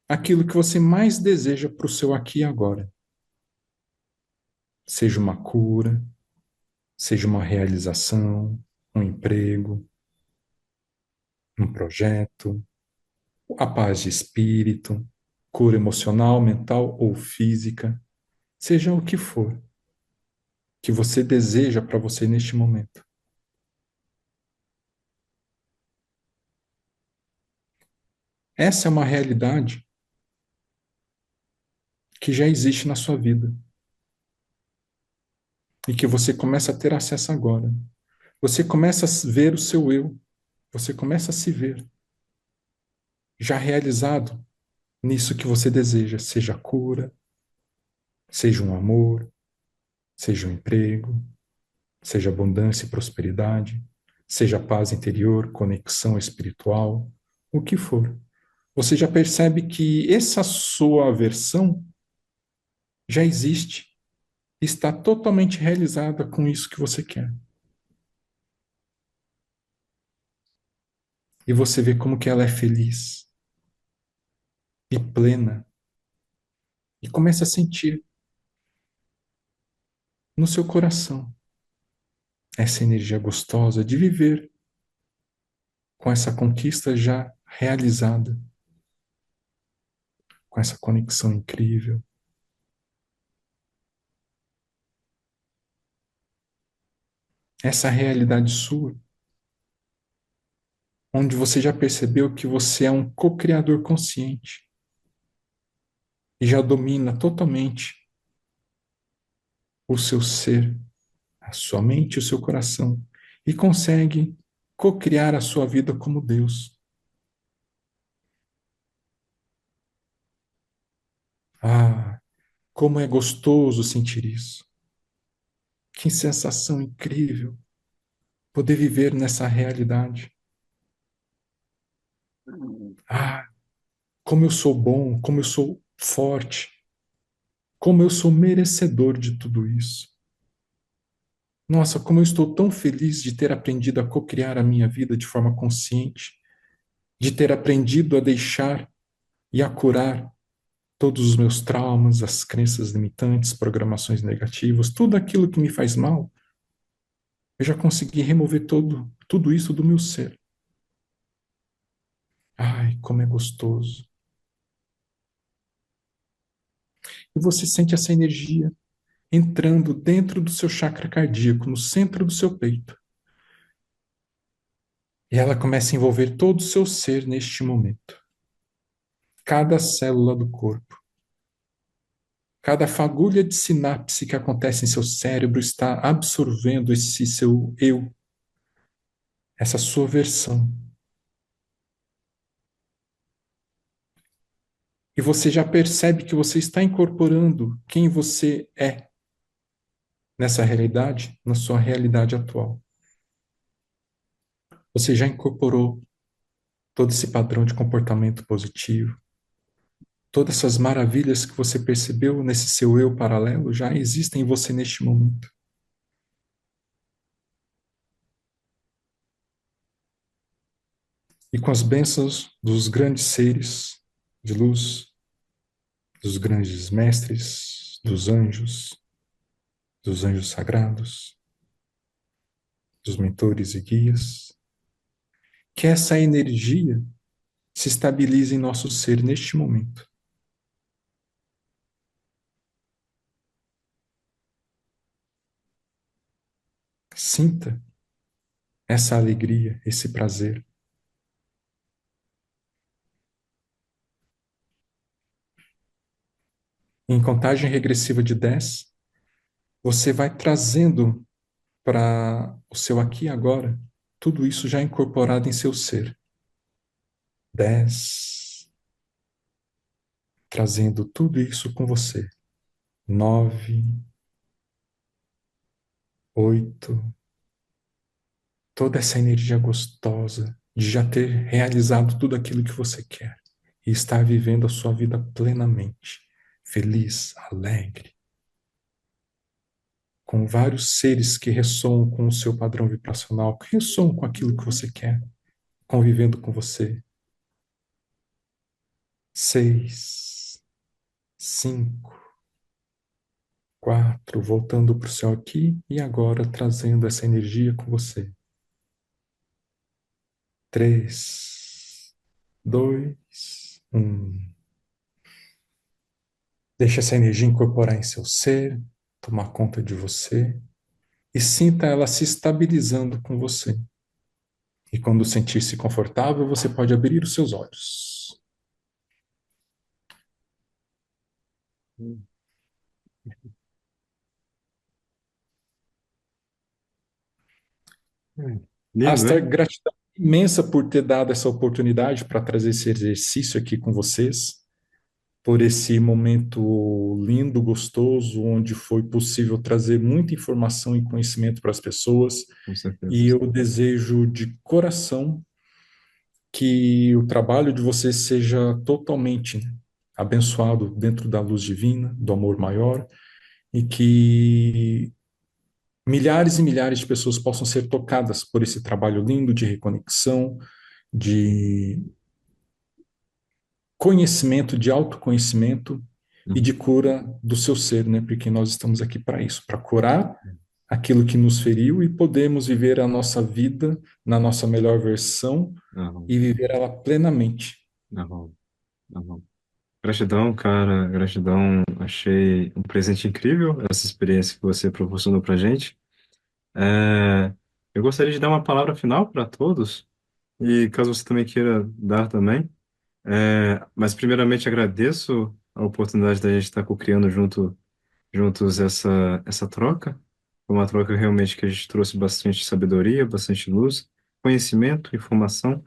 aquilo que você mais deseja para o seu aqui e agora. Seja uma cura, seja uma realização, um emprego, um projeto, a paz de espírito, cura emocional, mental ou física, seja o que for que você deseja para você neste momento. Essa é uma realidade que já existe na sua vida e que você começa a ter acesso agora. Você começa a ver o seu eu, você começa a se ver já realizado nisso que você deseja, seja cura, seja um amor, seja um emprego, seja abundância e prosperidade, seja paz interior, conexão espiritual, o que for. Você já percebe que essa sua versão já existe, está totalmente realizada com isso que você quer. E você vê como que ela é feliz e plena e começa a sentir no seu coração essa energia gostosa de viver com essa conquista já realizada, com essa conexão incrível. Essa realidade sua, onde você já percebeu que você é um co-criador consciente e já domina totalmente o seu ser, a sua mente e o seu coração, e consegue co-criar a sua vida como Deus. Ah, como é gostoso sentir isso. Que sensação incrível poder viver nessa realidade. Ah, como eu sou bom, como eu sou forte, como eu sou merecedor de tudo isso. Nossa, como eu estou tão feliz de ter aprendido a co-criar a minha vida de forma consciente, de ter aprendido a deixar e a curar todos os meus traumas, as crenças limitantes, programações negativas, tudo aquilo que me faz mal. Eu já consegui remover tudo isso do meu ser. Ai, como é gostoso. E você sente essa energia entrando dentro do seu chakra cardíaco, no centro do seu peito. E ela começa a envolver todo o seu ser neste momento. Cada célula do corpo, cada fagulha de sinapse que acontece em seu cérebro está absorvendo esse seu eu, essa sua versão. E você já percebe que você está incorporando quem você é nessa realidade, na sua realidade atual. Você já incorporou todo esse padrão de comportamento positivo. Todas essas maravilhas que você percebeu nesse seu eu paralelo já existem em você neste momento. E com as bênçãos dos grandes seres de luz, dos grandes mestres, dos anjos sagrados, dos mentores e guias, que essa energia se estabilize em nosso ser neste momento. Sinta essa alegria, esse prazer. Em contagem regressiva de 10, você vai trazendo para o seu aqui e agora tudo isso já incorporado em seu ser. 10, trazendo tudo isso com você. 9, 8, toda essa energia gostosa de já ter realizado tudo aquilo que você quer e estar vivendo a sua vida plenamente, feliz, alegre, com vários seres que ressoam com o seu padrão vibracional, que ressoam com aquilo que você quer, convivendo com você. 6, 5, 4, voltando para o céu aqui e agora trazendo essa energia com você. 3, 2, 1. Deixe essa energia incorporar em seu ser, tomar conta de você e sinta ela se estabilizando com você. E quando sentir-se confortável, você pode abrir os seus olhos. Lindo, Astar, hein? gratidão imensa por ter dado essa oportunidade para trazer esse exercício aqui com vocês, por esse momento lindo, gostoso, onde foi possível trazer muita informação e conhecimento para as pessoas. Com certeza. E eu desejo de coração que o trabalho de vocês seja totalmente abençoado dentro da luz divina, do amor maior, e que milhares e milhares de pessoas possam ser tocadas por esse trabalho lindo de reconexão, de conhecimento, de autoconhecimento e de Uhum. cura do seu ser, né? Porque nós estamos aqui para isso, para curar aquilo que nos feriu e podemos viver a nossa vida na nossa melhor versão Aham, e viver ela plenamente. aham, aham. Gratidão, cara, gratidão. Achei um presente incrível essa experiência que você proporcionou pra gente. É, eu gostaria de dar uma palavra final para todos, e caso você também queira dar também. Mas primeiramente agradeço a oportunidade da gente estar co-criando juntos essa troca. Foi uma troca realmente que a gente trouxe bastante sabedoria, bastante luz, conhecimento, informação.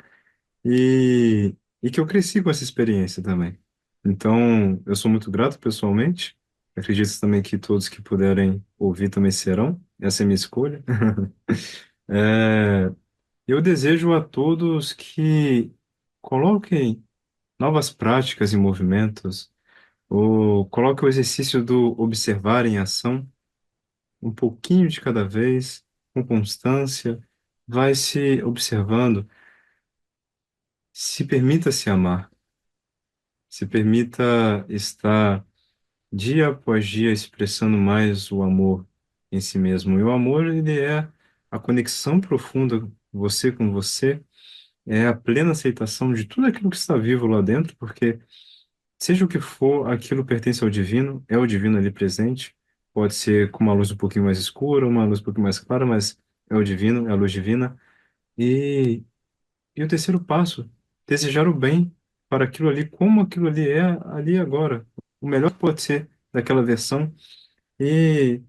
E, e que eu cresci com essa experiência também. Então, eu sou muito grato pessoalmente. Acredito também que todos que puderem ouvir também serão. Essa é a minha escolha. É, eu desejo a todos que coloquem novas práticas em movimentos, ou coloquem o exercício do observar em ação, um pouquinho de cada vez, com constância, vai se observando, se permita se amar. Se permita estar dia após dia expressando mais o amor em si mesmo. E o amor, ele é a conexão profunda você com você, é a plena aceitação de tudo aquilo que está vivo lá dentro, porque seja o que for, aquilo pertence ao divino, é o divino ali presente. Pode ser com uma luz um pouquinho mais escura, uma luz um pouquinho mais clara, mas é o divino, é a luz divina. E e o terceiro passo, desejar o bem para aquilo ali, como aquilo ali é ali agora. O melhor que pode ser daquela versão e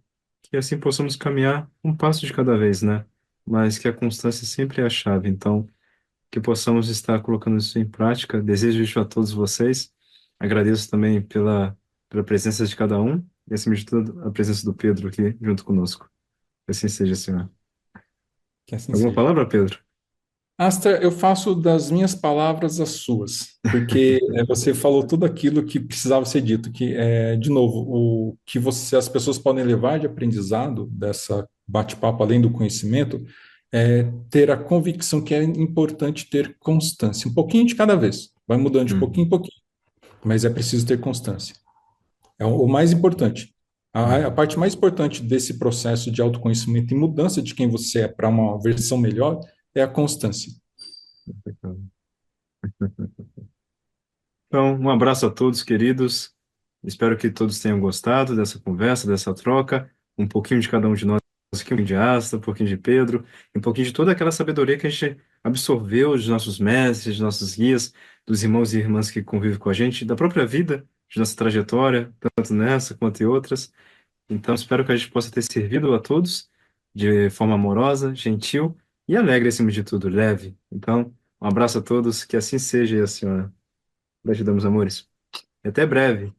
que assim possamos caminhar um passo de cada vez, né? Mas que a constância sempre é a chave. Então, que possamos estar colocando isso em prática. Desejo isso a todos vocês. Agradeço também pela presença de cada um e, acima de tudo, a presença do Pedro aqui junto conosco. Que assim seja, Senhor. Que assim Alguma seja. palavra, Pedro? Asta, eu faço das minhas palavras as suas, porque você falou tudo aquilo que precisava ser dito, que de novo, o que as pessoas podem levar de aprendizado dessa bate-papo, além do conhecimento, é ter a convicção que é importante ter constância, um pouquinho de cada vez, vai mudando de pouquinho em Uhum, pouquinho, mas é preciso ter constância. É o mais importante. A uhum. parte mais importante desse processo de autoconhecimento e mudança de quem você é para uma versão melhor é a constância. Então, um abraço a todos, queridos. Espero que todos tenham gostado dessa conversa, dessa troca. Um pouquinho de cada um de nós, um pouquinho de Asta, um pouquinho de Pedro, e um pouquinho de toda aquela sabedoria que a gente absorveu dos nossos mestres, dos nossos guias, dos irmãos e irmãs que convivem com a gente, da própria vida, de nossa trajetória, tanto nessa quanto em outras. Então, espero que a gente possa ter servido a todos de forma amorosa, gentil e alegre, acima de tudo, leve. Então, um abraço a todos, que assim seja, e a senhora. Gratidão, meus amores. E até breve.